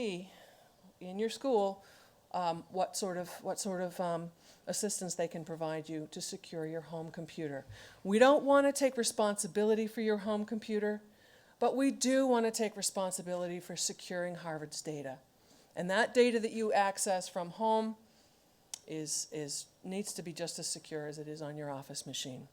in your school what sort of assistance they can provide you to secure your home computer. We don't want to take responsibility for your home computer, but we do want to take responsibility for securing Harvard's data. And that data that you access from home needs to be just as secure as it is on your office machine.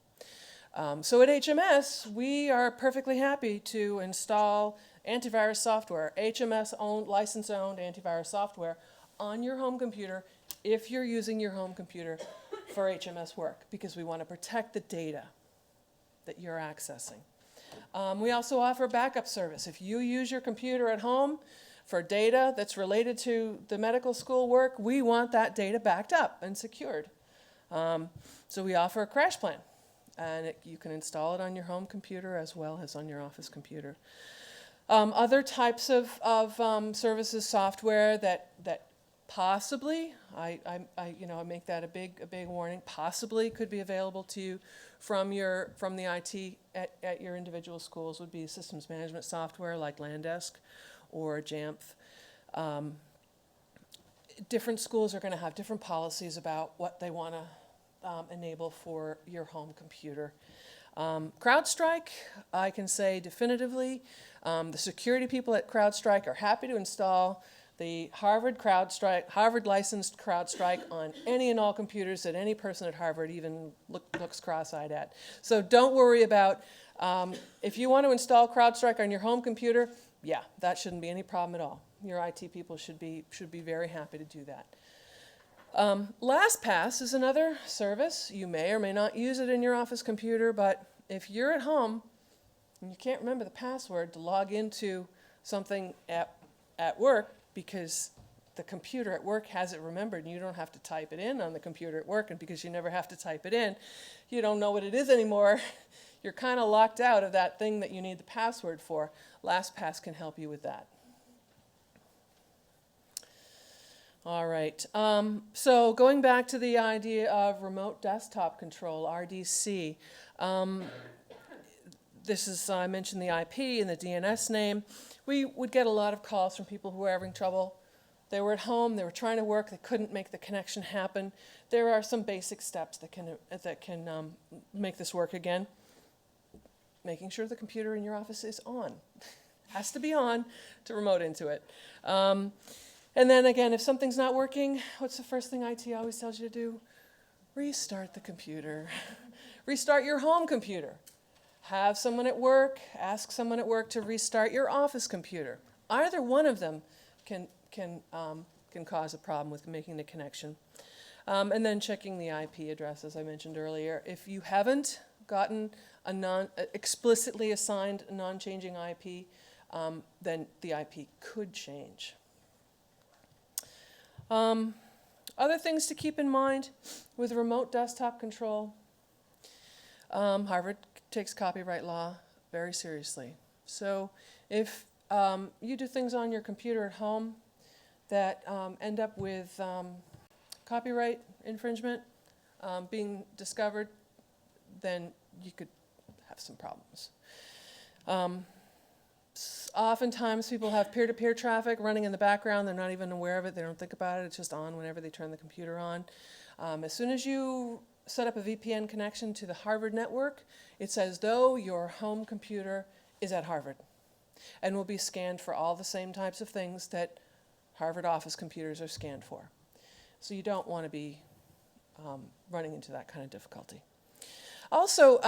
So at HMS, we are perfectly happy to install antivirus software, HMS-owned, license-owned antivirus software on your home computer if you're using your home computer for HMS work, because we want to protect the data that you're accessing. We also offer backup service. If you use your computer at home for data that's related to the medical school work, we want that data backed up and secured. So we offer a crash plan, and you can install it on your home computer as well as on your office computer. Other types of services, software that possibly, I make that a big warning, possibly could be available to you from the IT at your individual schools would be systems management software like Landesk or Jamf. Different schools are going to have different policies about what they want to enable for your home computer. CrowdStrike, I can say definitively, the security people at CrowdStrike are happy to install the Harvard licensed CrowdStrike on any and all computers that any person at Harvard even looks cross-eyed at. So don't worry about, if you want to install CrowdStrike on your home computer, yeah, that shouldn't be any problem at all. Your IT people should be very happy to do that. LastPass is another service. You may or may not use it in your office computer, but if you're at home and you can't remember the password to log into something at work because the computer at work has it remembered and you don't have to type it in on the computer at work, and because you never have to type it in, you don't know what it is anymore, you're kind of locked out of that thing that you need the password for. LastPass can help you with that. All right, so going back to the idea of remote desktop control, RDC, this is, I mentioned the IP and the DNS name. We would get a lot of calls from people who were having trouble. They were at home, they were trying to work, they couldn't make the connection happen. There are some basic steps that can make this work again. making sure the computer in your office is on. Has to be on to remote into it. And then again, if something's not working, what's the first thing IT always tells you to do? Restart the computer. Restart your home computer. Have someone at work, ask someone at work to restart your office computer. Either one of them can cause a problem with making the connection. And then checking the IP address, as I mentioned earlier. If you haven't gotten a explicitly assigned non-changing IP, then the IP could change. Other things to keep in mind with remote desktop control. Harvard takes copyright law very seriously. So if you do things on your computer at home that end up with copyright infringement being discovered, then you could have some problems. Oftentimes people have peer-to-peer traffic running in the background. They're not even aware of it. They don't think about it. It's just on whenever they turn the computer on. As soon as you set up a VPN connection to the Harvard network, it's as though your home computer is at Harvard and will be scanned for all the same types of things that Harvard office computers are scanned for. So you don't want to be running into that kind of difficulty. Also,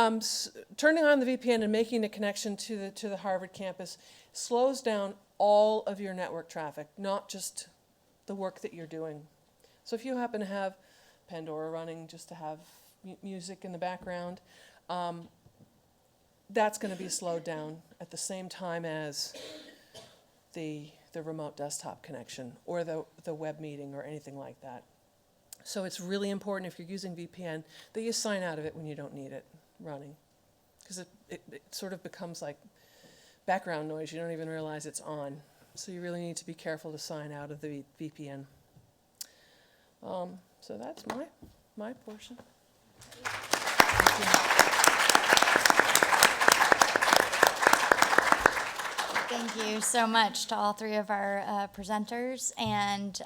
turning on the VPN and making a connection to the Harvard campus slows down all of your network traffic, not just the work that you're doing. So if you happen to have Pandora running just to have music in the background, that's going to be slowed down at the same time as the remote desktop connection or the web meeting or anything like that. So it's really important if you're using VPN that you sign out of it when you don't need it running, because it sort of becomes like background noise. You don't even realize it's on. So you really need to be careful to sign out of the VPN. So that's my portion. Thank you so much to all three of our presenters, and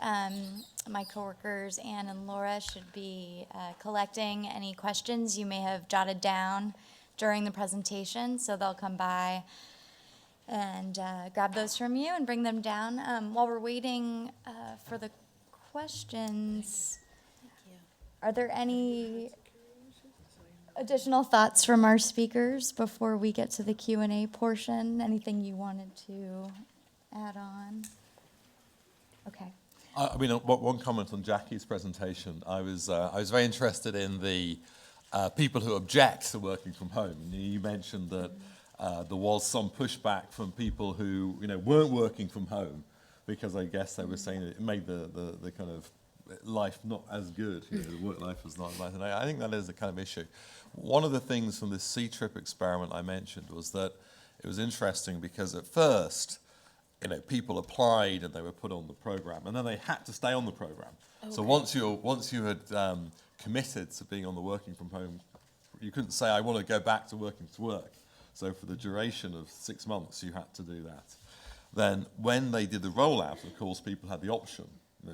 my coworkers Anne and Laura should be collecting any questions you may have jotted down during the presentation, so they'll come by and grab those from you and bring them down. While we're waiting for the questions, are there any additional thoughts from our speakers before we get to the Q&A portion? Anything you wanted to add on? Okay. I mean, one comment on Jackie's presentation. I was very interested in the people who object to working from home. You mentioned that there was some pushback from people who weren't working from home because I guess they were saying it made the kind of life not as good. The work life was not as nice. And I think that is the kind of issue. One of the things from this C-Trip experiment I mentioned was that it was interesting because at first, people applied and they were put on the program, and then they had to stay on the program. Okay. So once you had committed to being on the working from home, you couldn't say I want to go back to working to work. So for the duration of 6 months, you had to do that. Then when they did the rollout, of course, people had the option.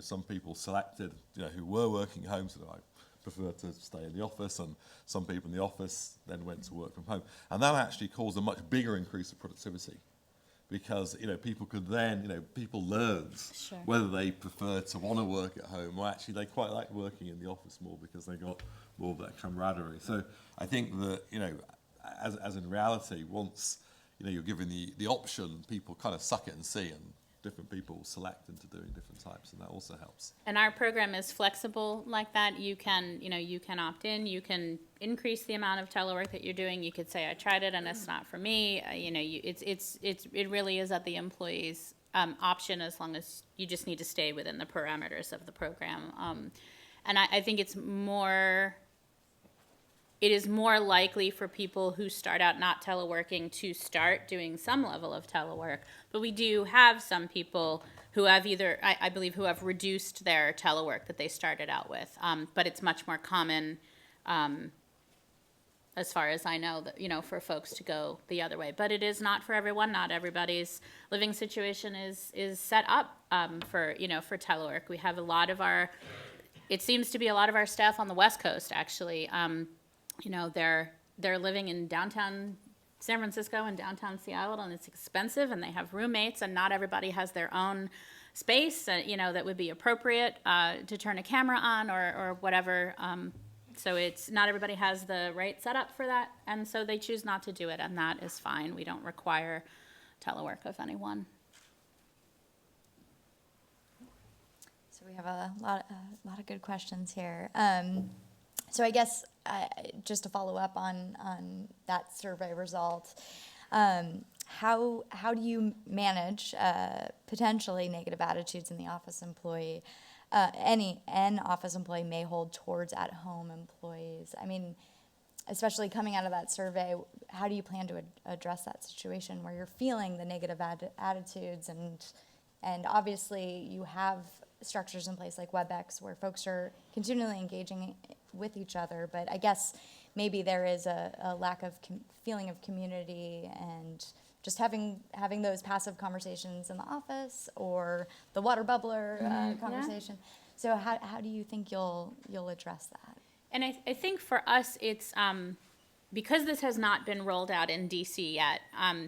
Some people selected, who were working at home, so I prefer to stay in the office, and some people in the office then went to work from home. And that actually caused a much bigger increase of productivity because, people could then, people learned Sure. whether they prefer to want to work at home or actually they quite like working in the office more because they got more of that camaraderie. So I think that, as in reality, once, you're given the option, people kind of suck it and see, and different people select into doing different types, and that also helps. And our program is flexible like that. You can opt in. You can increase the amount of telework that you're doing. You could say, I tried it and it's not for me. It really is at the employee's option, as long as you just need to stay within the parameters of the program. And I think it is more likely for people who start out not teleworking to start doing some level of telework. But we do have some people who have I believe, who have reduced their telework that they started out with. But it's much more common, as far as I know, that, for folks to go the other way. But it is not for everyone. Not everybody's living situation is set up for telework. We have it seems to be a lot of our staff on the West Coast, actually. They're living in downtown San Francisco and downtown Seattle, and it's expensive, and they have roommates, and not everybody has their own space, that would be appropriate to turn a camera on or whatever. So it's not everybody has the right setup for that, and so they choose not to do it, and that is fine. We don't require telework of anyone. So we have a lot of good questions here. So I guess just to follow up on that survey result, how do you manage potentially negative attitudes in the office employee? An office employee may hold towards at-home employees. I mean, especially coming out of that survey, how do you plan to address that situation where you're feeling the negative attitudes, and obviously you have structures in place like WebEx where folks are continually engaging with each other, but I guess maybe there is a lack of feeling of community and just having those passive conversations in the office or the water bubbler conversation. Yeah. So how do you think you'll address that? And I think for us, it's because this has not been rolled out in DC yet.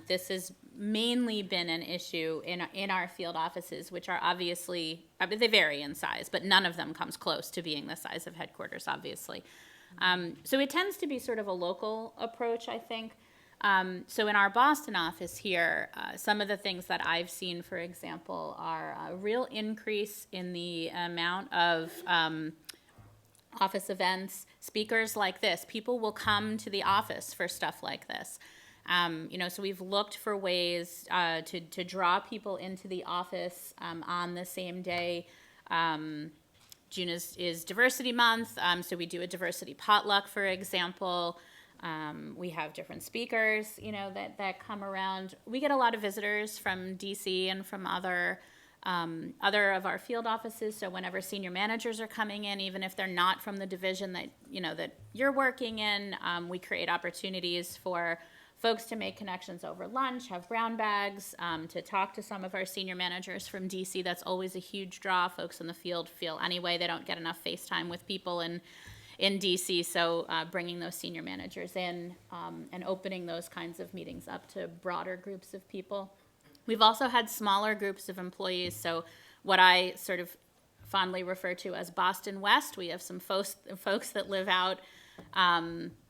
This has mainly been an issue in our field offices, which are obviously, they vary in size, but none of them comes close to being the size of headquarters, obviously. So it tends to be sort of a local approach, I think. So in our Boston office here, some of the things that I've seen, for example, are a real increase in the amount of office events, speakers like this. People will come to the office for stuff like this. So we've looked for ways to draw people into the office on the same day. June is Diversity Month, so we do a diversity potluck, for example. We have different speakers, that come around. We get a lot of visitors from DC and from other of our field offices. So whenever senior managers are coming in, even if they're not from the division that you're working in, we create opportunities for folks to make connections over lunch, have brown bags, to talk to some of our senior managers from DC. That's always a huge draw. Folks in the field feel anyway they don't get enough FaceTime with people in DC, so bringing those senior managers in and opening those kinds of meetings up to broader groups of people. We've also had smaller groups of employees, so what I sort of fondly refer to as Boston West. We have some folks that live out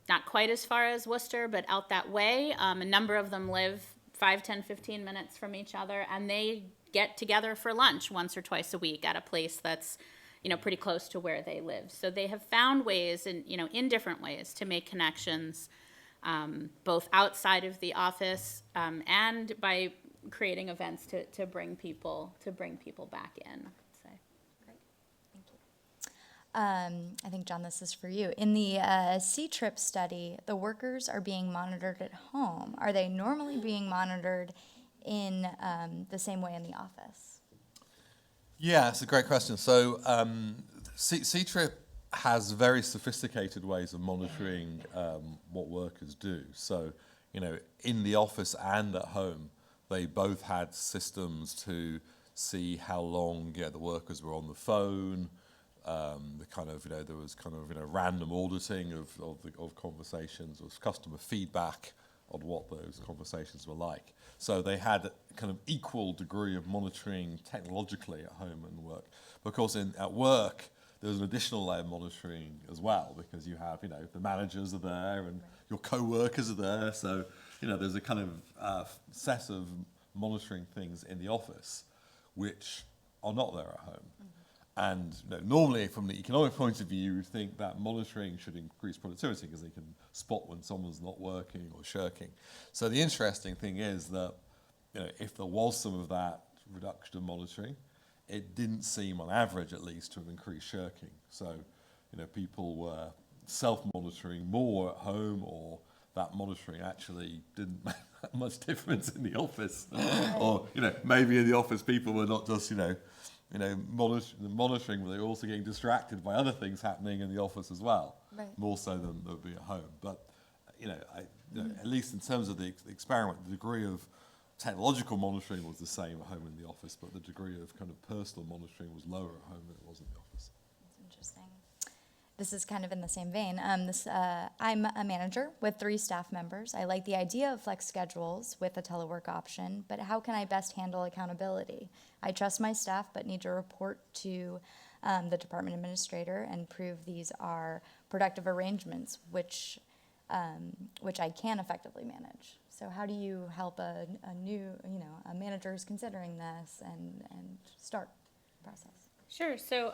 not quite as far as Worcester, but out that way. A number of them live 5, 10, 15 minutes from each other, and they get together for lunch once or twice a week at a place that's pretty close to where they live. So they have found ways, in different ways, to make connections, both outside of the office and by creating events to bring people back in. So. Great, thank you. I think, John, this is for you. In the C-TRIP study, the workers are being monitored at home. Are they normally being monitored in the same way in the office? Yeah, it's a great question. So C-TRIP has very sophisticated ways of monitoring what workers do. So, in the office and at home, they both had systems to see how long the workers were on the phone. There was random auditing of conversations, of customer feedback on what those conversations were like. So they had a kind of equal degree of monitoring technologically at home and work. Of course, at work, there's an additional layer of monitoring as well, because you have, the managers are there and your co-workers are there. So, there's a kind of set of monitoring things in the office which are not there at home. Mm-hmm. And normally, from the economic point of view, you would think that monitoring should increase productivity because they can spot when someone's not working or shirking. So the interesting thing is that, if there was some of that reduction of monitoring, it didn't seem, on average at least, to have increased shirking. So, people were self-monitoring more at home, or that monitoring actually didn't make that much difference in the office. Or, maybe in the office people were not just, monitoring, but they were also getting distracted by other things happening in the office as well, more so than they would be at home. But, at least in terms of the experiment, the degree of technological monitoring was the same at home and in the office, but the degree of kind of personal monitoring was lower at home than it was in the office. That's interesting. this is kind of in the same vein. I'm a manager with 3 staff members. I like the idea of flex schedules with a telework option, but how can I best handle accountability? I trust my staff, but need to report to the department administrator and prove these are productive arrangements, which I can effectively manage. So how do you help a manager who's considering this and start the process? Sure. So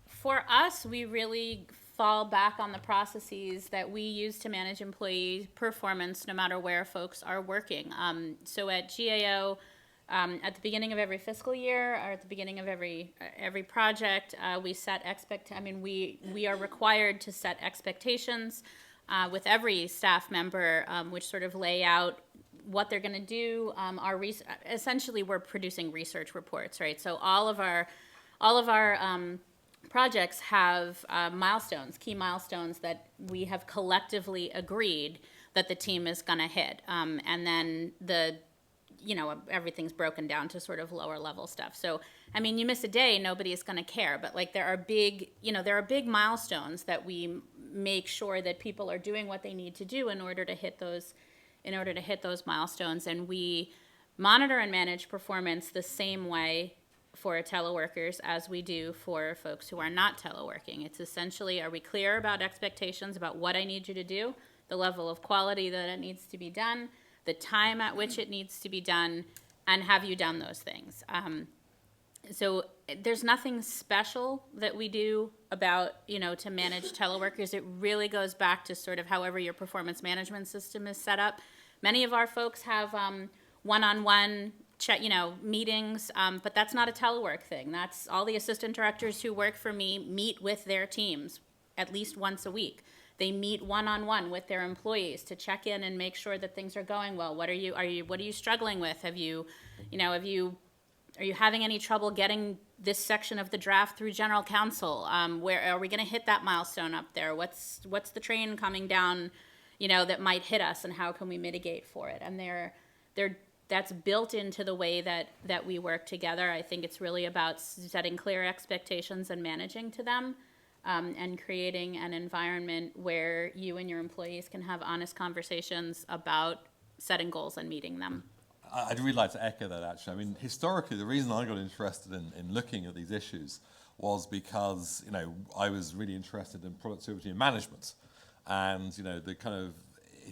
for us, we really fall back on the processes that we use to manage employee performance no matter where folks are working. So at GAO, at the beginning of every fiscal year or at the beginning of every project, we set we are required to set expectations with every staff member, which sort of lay out what they're going to do. Essentially, we're producing research reports, right? So all of our projects have key milestones that we have collectively agreed that the team is going to hit, and then everything's broken down to sort of lower level stuff. So, you miss a day, nobody is going to care, but there are big milestones that we make sure that people are doing what they need to do in order to hit those milestones. And we monitor and manage performance the same way for teleworkers as we do for folks who are not teleworking. It's essentially, are we clear about expectations about what I need you to do, the level of quality that it needs to be done, the time at which it needs to be done, and have you done those things? So there's nothing special that we do about, to manage teleworkers. It really goes back to sort of however your performance management system is set up. Many of our folks have one-on-one meetings, but that's not a telework thing. That's all the assistant directors who work for me meet with their teams at least once a week. They meet one-on-one with their employees to check in and make sure that things are going well. What are you struggling with? Are you having any trouble getting this section of the draft through general counsel? Where are we going to hit that milestone up there? What's the train coming down, that might hit us, and how can we mitigate for it? And that's built into the way that we work together. I think it's really about setting clear expectations and managing to them, and creating an environment where you and your employees can have honest conversations about setting goals and meeting them. I'd really like to echo that, actually. Historically, the reason I got interested in looking at these issues was because, I was really interested in productivity and management. And, the kind of,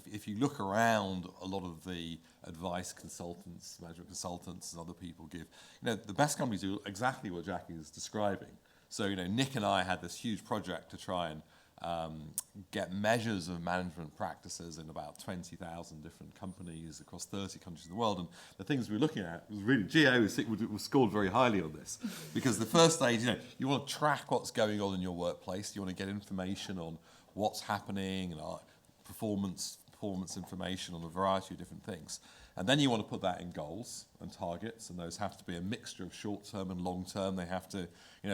if you look around, a lot of the advice consultants, management consultants and other people give, the best companies do exactly what Jackie is describing. So, Nick and I had this huge project to try and get measures of management practices in about 20,000 different companies across 30 countries in the world. And the things we were looking at was really, GAO was scored very highly on this. Because the first stage, you want to track what's going on in your workplace. You want to get information on what's happening, and performance information on a variety of different things. And then you want to put that in goals and targets, and those have to be a mixture of short-term and long-term. They have to,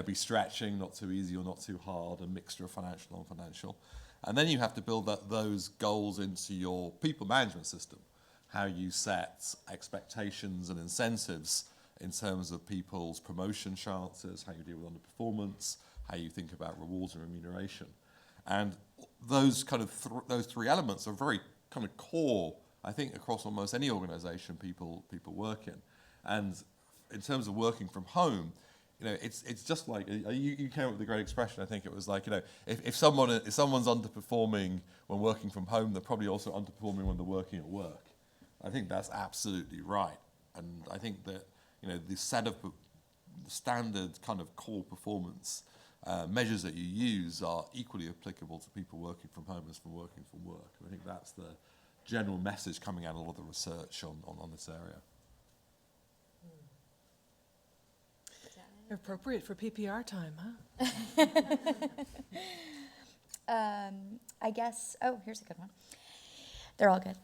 be stretching, not too easy or not too hard, a mixture of financial and non-financial. And then you have to build those goals into your people management system, how you set expectations and incentives in terms of people's promotion chances, how you deal with underperformance, how you think about rewards and remuneration. And those kind of those 3 elements are very kind of core, I think, across almost any organization people work in. And in terms of working from home, it's just like, you came up with a great expression. I think it was like, if someone's underperforming when working from home, they're probably also underperforming when they're working at work. I think that's absolutely right. And I think that, the set of standard kind of core performance measures that you use are equally applicable to people working from home as from working from work. And I think that's the general message coming out of a lot of the research on this area. Appropriate for PPR time, huh? I guess, here's a good one. They're all good.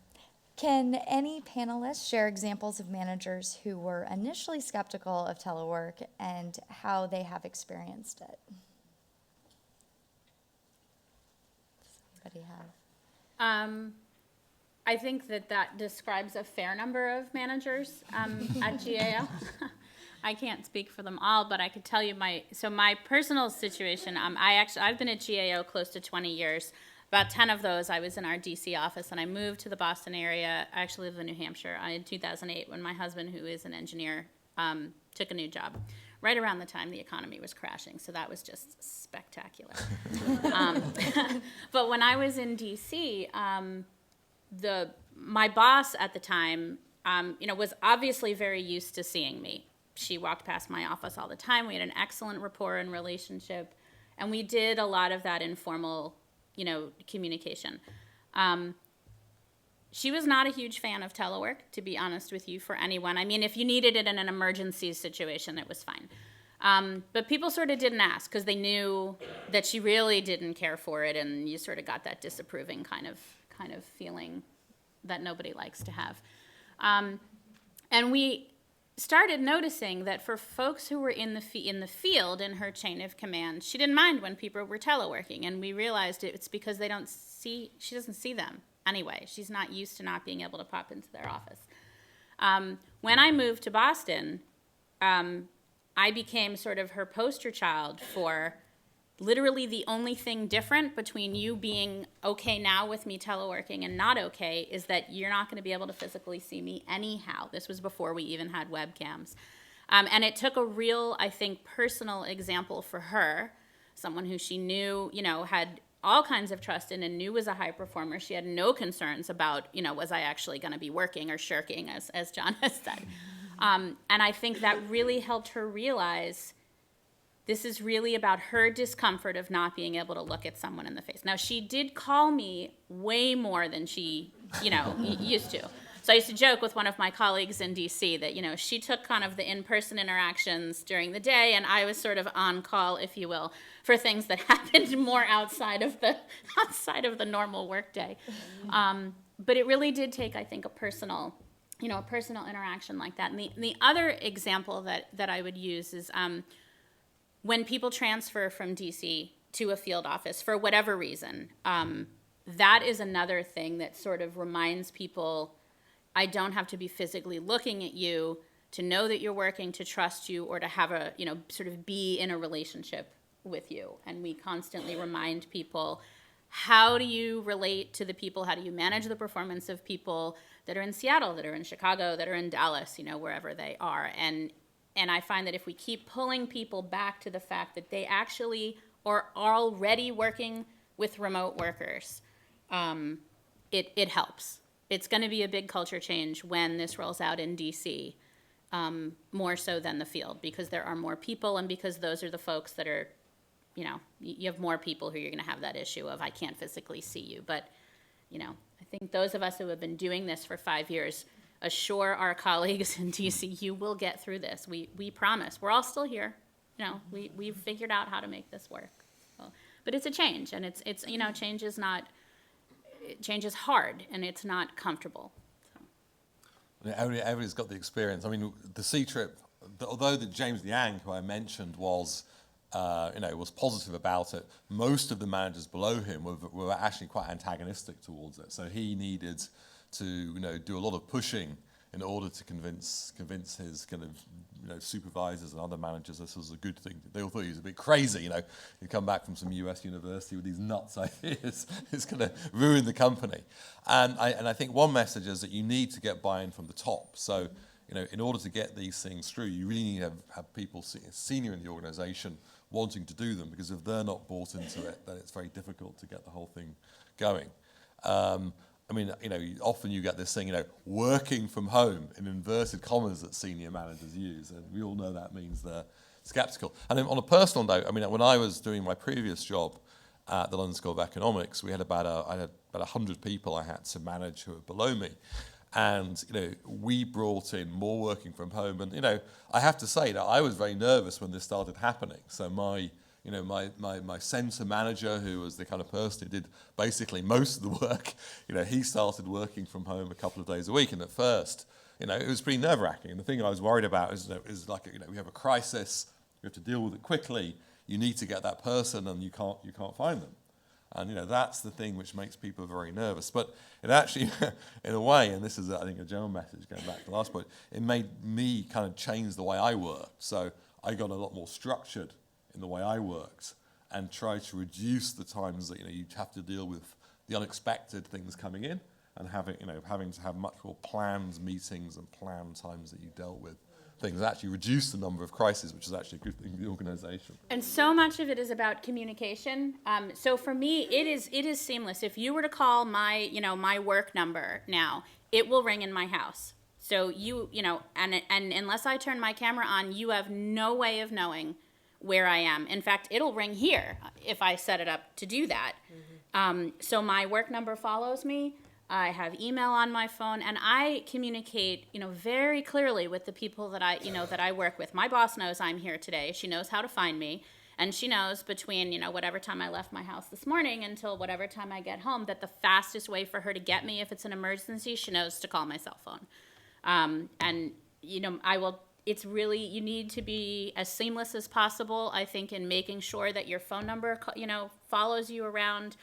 Can any panelists share examples of managers who were initially skeptical of telework and how they have experienced it? Does anybody have? I think that describes a fair number of managers at GAO. I can't speak for them all, but I could tell you my personal situation. I've been at GAO close to 20 years. About 10 of those, I was in our DC office, and I moved to the Boston area. I actually live in New Hampshire in 2008 when my husband, who is an engineer, took a new job. Right around the time the economy was crashing, so that was just spectacular. But when I was in DC, my boss at the time, was obviously very used to seeing me. She walked past my office all the time. We had an excellent rapport and relationship, and we did a lot of that informal, communication. She was not a huge fan of telework, to be honest with you, for anyone. I mean, if you needed it in an emergency situation, it was fine. But people sort of didn't ask because they knew that she really didn't care for it, and you sort of got that disapproving kind of feeling that nobody likes to have. And we started noticing that for folks who were in the field in her chain of command, she didn't mind when people were teleworking, and we realized it's because she doesn't see them anyway. She's not used to not being able to pop into their office. When I moved to Boston, I became sort of her poster child for literally the only thing different between you being okay now with me teleworking and not okay is that you're not going to be able to physically see me anyhow. This was before we even had webcams. And it took a real, I think, personal example for her, someone who she knew, had all kinds of trust in and knew was a high performer. She had no concerns about, was I actually going to be working or shirking, as John has said. And I think that really helped her realize this is really about her discomfort of not being able to look at someone in the face. Now, she did call me way more than she, used to. So I used to joke with one of my colleagues in DC that, she took kind of the in-person interactions during the day, and I was sort of on call, if you will, for things that happened more outside of the normal workday. But it really did take, I think, a personal interaction like that. And the other example that I would use is when people transfer from DC to a field office for whatever reason, that is another thing that sort of reminds people, I don't have to be physically looking at you to know that you're working, to trust you, or to have a, sort of be in a relationship with you. And we constantly remind people, how do you relate to the people? How do you manage the performance of people that are in Seattle, that are in Chicago, that are in Dallas, wherever they are? And I find that if we keep pulling people back to the fact that they actually are already working with remote workers, it helps. It's going to be a big culture change when this rolls out in DC, more so than the field, because there are more people and because those are the folks that are, you have more people who you're going to have that issue of, I can't physically see you. But, I think those of us who have been doing this for 5 years assure our colleagues in DC, you will get through this. We promise. We're all still here. We've figured out how to make this work. So, but it's a change, and it's change is hard, and it's not comfortable. So. Everybody's got the experience. I mean, the C trip, although the James Liang, who I mentioned, was positive about it, most of the managers below him were actually quite antagonistic towards it. So he needed to do a lot of pushing in order to convince his kind of supervisors and other managers this was a good thing. They all thought he was a bit crazy. He'd come back from some US university with these nuts ideas. It's going to ruin the company. And I think one message is that you need to get buy-in from the top. So in order to get these things through, you really need to have people senior in the organization wanting to do them, because if they're not bought into it, then it's very difficult to get the whole thing going. Often you get this thing, working from home, in inverted commas, that senior managers use, and we all know that means they're skeptical. And then on a personal note, when I was doing my previous job at the London School of Economics, I had about 100 people I had to manage who were below me. And, we brought in more working from home. And, I have to say that I was very nervous when this started happening. So my center manager, who was the kind of person who did basically most of the work, he started working from home a couple of days a week. And at first, it was pretty nerve-wracking. And the thing I was worried about is like, we have a crisis, we have to deal with it quickly. You need to get that person, and you can't find them. And, that's the thing which makes people very nervous. But it actually, in a way, and this is, I think, a general message going back to the last point, it made me kind of change the way I worked. So I got a lot more structured in the way I worked and tried to reduce the times that, you have to deal with the unexpected things coming in and having to have much more planned meetings and planned times that you dealt with things. Actually reduce the number of crises, which is actually a good thing for the organization. And so much of it is about communication. So for me, it is seamless. If you were to call my my work number now, it will ring in my house. So and unless I turn my camera on, you have no way of knowing where I am. In fact, it'll ring here if I set it up to do that. Mm-hmm. So my work number follows me. I have email on my phone, and I communicate, very clearly with the people that I work with. My boss knows I'm here today. She knows how to find me, and she knows between, whatever time I left my house this morning until whatever time I get home, that the fastest way for her to get me if it's an emergency, she knows to call my cell phone. And it's really, you need to be as seamless as possible, I think, in making sure that your phone number, follows you around.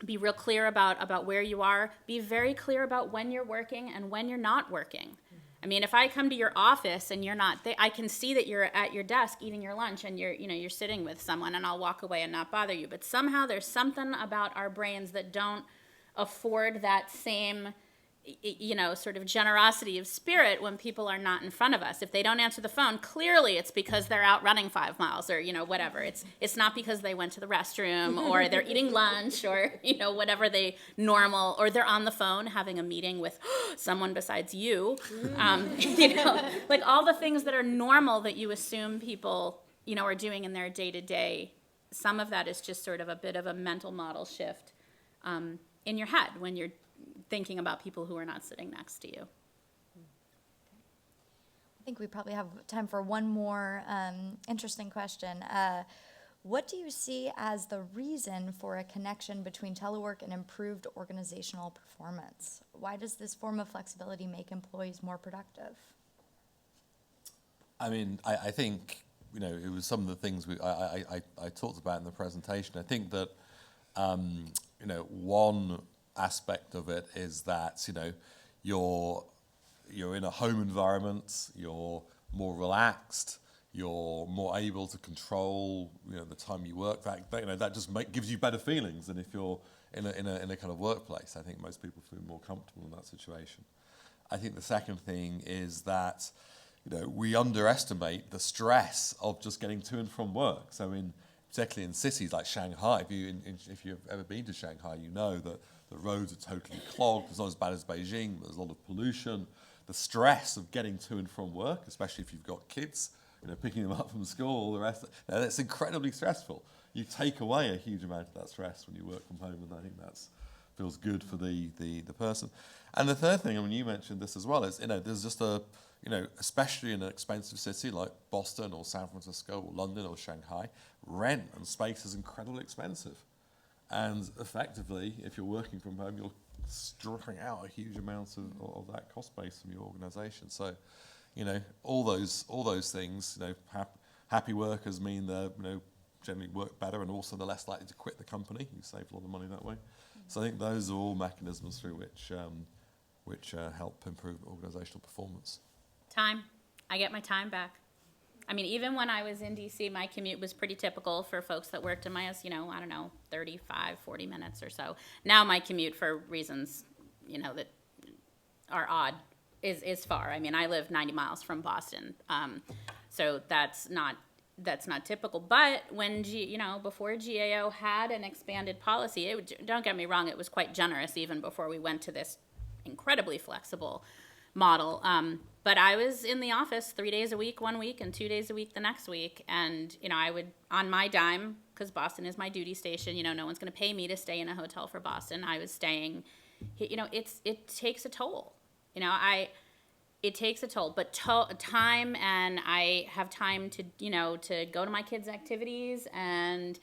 Be real clear about where you are. Be very clear about when you're working and when you're not working. Mm-hmm. I mean, if I come to your office and you're not there, I can see that you're at your desk eating your lunch and you're sitting with someone, and I'll walk away and not bother you. But somehow there's something about our brains that don't afford that same sort of generosity of spirit when people are not in front of us. If they don't answer the phone, clearly it's because they're out running 5 miles or, whatever. It's not because they went to the restroom or they're eating lunch or, whatever normal, or they're on the phone having a meeting with someone besides you. Like all the things that are normal that you assume people, are doing in their day-to-day. Some of that is just sort of a bit of a mental model shift in your head when you're thinking about people who are not sitting next to you. I think we probably have time for one more interesting question. What do you see as the reason for a connection between telework and improved organizational performance? Why does this form of flexibility make employees more productive? I mean, I think, it was some of the things I talked about in the presentation. I think that, one aspect of it is that you're in a home environment, you're more relaxed, you're more able to control the time you work. That just gives you better feelings than if you're in a kind of workplace. I think most people feel more comfortable in that situation. I think the second thing is that we underestimate the stress of just getting to and from work. So particularly in cities like Shanghai, if you've ever been to Shanghai, you know that the roads are totally clogged. It's not as bad as Beijing, but there's a lot of pollution. The stress of getting to and from work, especially if you've got kids, picking them up from school, all the rest. It's incredibly stressful. You take away a huge amount of that stress when you work from home, and I think that feels good for the person. And the third thing, you mentioned this as well, is there's just especially in an expensive city like Boston or San Francisco or London or Shanghai, rent and space is incredibly expensive. And effectively, if you're working from home, you're stripping out a huge amount of that cost base from your organisation. So, all those things, happy workers mean they're, generally work better, and also they're less likely to quit the company. You save a lot of money that way. So I think those are all mechanisms through which help improve organisational performance. Time. I get my time back. I mean, even when I was in DC, my commute was pretty typical for folks that worked in my house, 35, 40 minutes or so. Now my commute, for reasons, that are odd, is far. I mean, I live 90 miles from Boston, so that's not typical. But when before GAO had an expanded policy, don't get me wrong, it was quite generous even before we went to this incredibly flexible model. But I was in the office 3 days a week one week and 2 days a week the next week. And, I would, on my dime, because Boston is my duty station, no one's going to pay me to stay in a hotel for Boston. I was staying, it takes a toll. It takes a toll. But time, and I have time to, to go to my kids' activities, and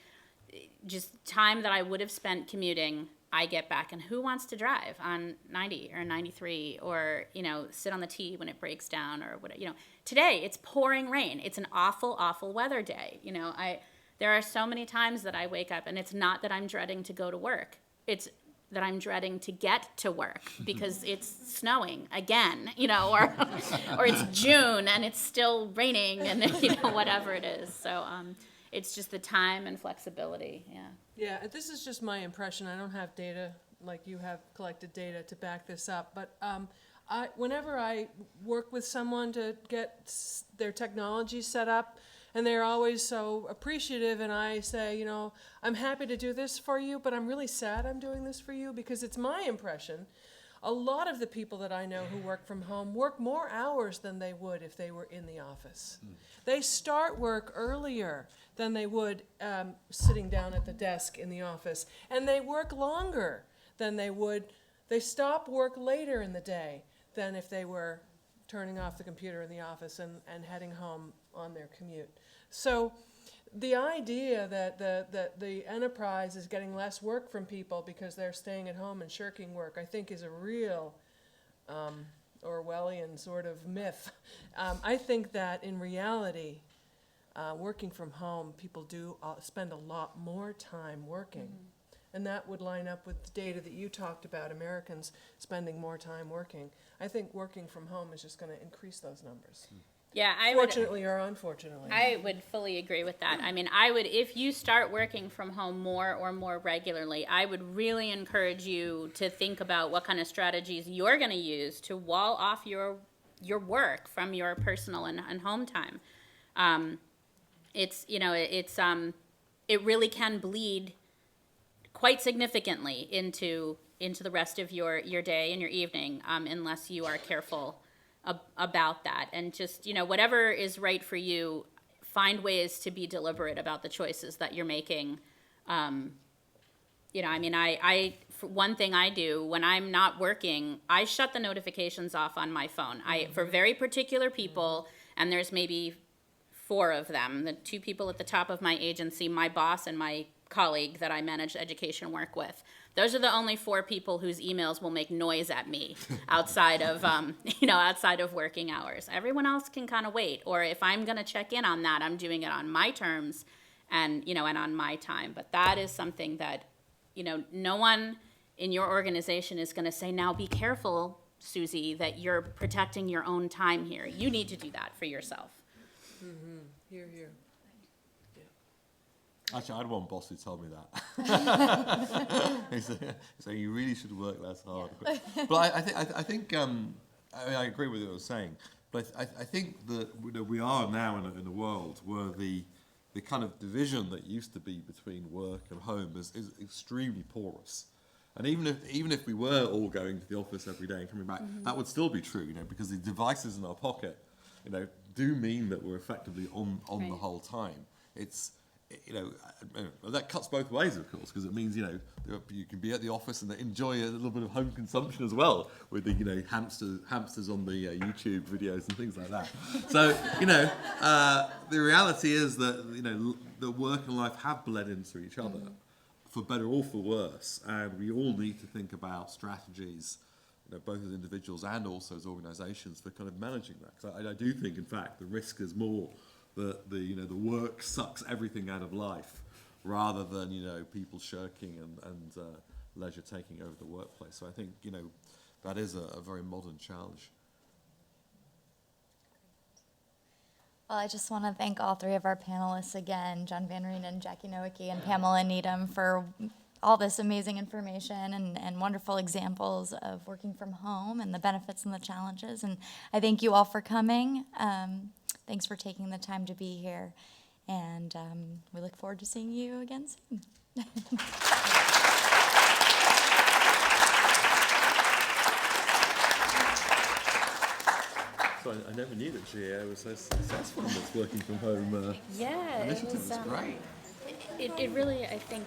just time that I would have spent commuting, I get back. And who wants to drive on 90 or 93 or, sit on the T when it breaks down or whatever, today it's pouring rain. It's an awful, awful weather day. There are so many times that I wake up and it's not that I'm dreading to go to work. It's that I'm dreading to get to work because it's snowing again, you know, or it's June and it's still raining and, you know, whatever it is. So it's just the time and flexibility, yeah. Yeah, this is just my impression. I don't have data like you have collected data to back this up, but whenever I work with someone to get their technology set up, and they're always so appreciative, and I say, you know, I'm happy to do this for you, but I'm really sad I'm doing this for you, because it's my impression. A lot of the people that I know who work from home work more hours than they would if they were in the office. They start work earlier than they would sitting down at the desk in the office, and they work longer than they would. They stop work later in the day than if they were turning off the computer in the office and heading home on their commute. So the idea that the enterprise is getting less work from people because they're staying at home and shirking work, I think is a real Orwellian sort of myth. I think that in reality, working from home, people do spend a lot more time working. And that would line up with the data that you talked about, Americans spending more time working. I think working from home is just going to increase those numbers. Yeah, Fortunately or unfortunately. I would fully agree with that. I mean, if you start working from home more or more regularly, I would really encourage you to think about what kind of strategies you're going to use to wall off your work from your personal and home time. It really can bleed quite significantly into the rest of your day and your evening, unless you are careful about that. And just, you know, whatever is right for you, find ways to be deliberate about the choices that you're making. You know, I mean, for one thing I do when I'm not working, I shut the notifications off on my phone. For very particular people, and there's maybe 4 of them, the 2 people at the top of my agency, my boss and my colleague that I manage education work with. Those are the only 4 people whose emails will make noise at me outside of, outside of working hours. Everyone else can kind of wait. Or if I'm going to check in on that, I'm doing it on my terms and on my time. But that is something that, you know, no one in your organization is going to say, now be careful, Susie, that you're protecting your own time here. You need to do that for yourself. Mm-hmm. Hear, hear. Actually, I had one boss who told me that. He said, you really should work less hard. But I think I agree with what you were saying. But I think that we are now in a world where the kind of division that used to be between work and home is extremely porous. And even if we were all going to the office every day and coming back, that would still be true, because the devices in our pocket, do mean that we're effectively on Right. the whole time. It's that cuts both ways, of course, because it means you can be at the office and enjoy a little bit of home consumption as well with the hamsters on the YouTube videos and things like that. So the reality is that the work and life have bled into each other, for better or for worse, and we all need to think about strategies, both as individuals and also as organisations, for kind of managing that. Because I do think, in fact, the risk is more that the work sucks everything out of life, rather than people shirking and leisure taking over the workplace. So I think that is a very modern challenge. Well, I just want to thank all 3 of our panelists again, John Van Reenen, Jackie Nowicki, and Pamela Needham, for all this amazing information and wonderful examples of working from home and the benefits and the challenges. And I thank you all for coming. Thanks for taking the time to be here. And we look forward to seeing you again soon. So I never knew that GAO was so successful in its working from home Yeah, initiative. it was It's great. It really, I think,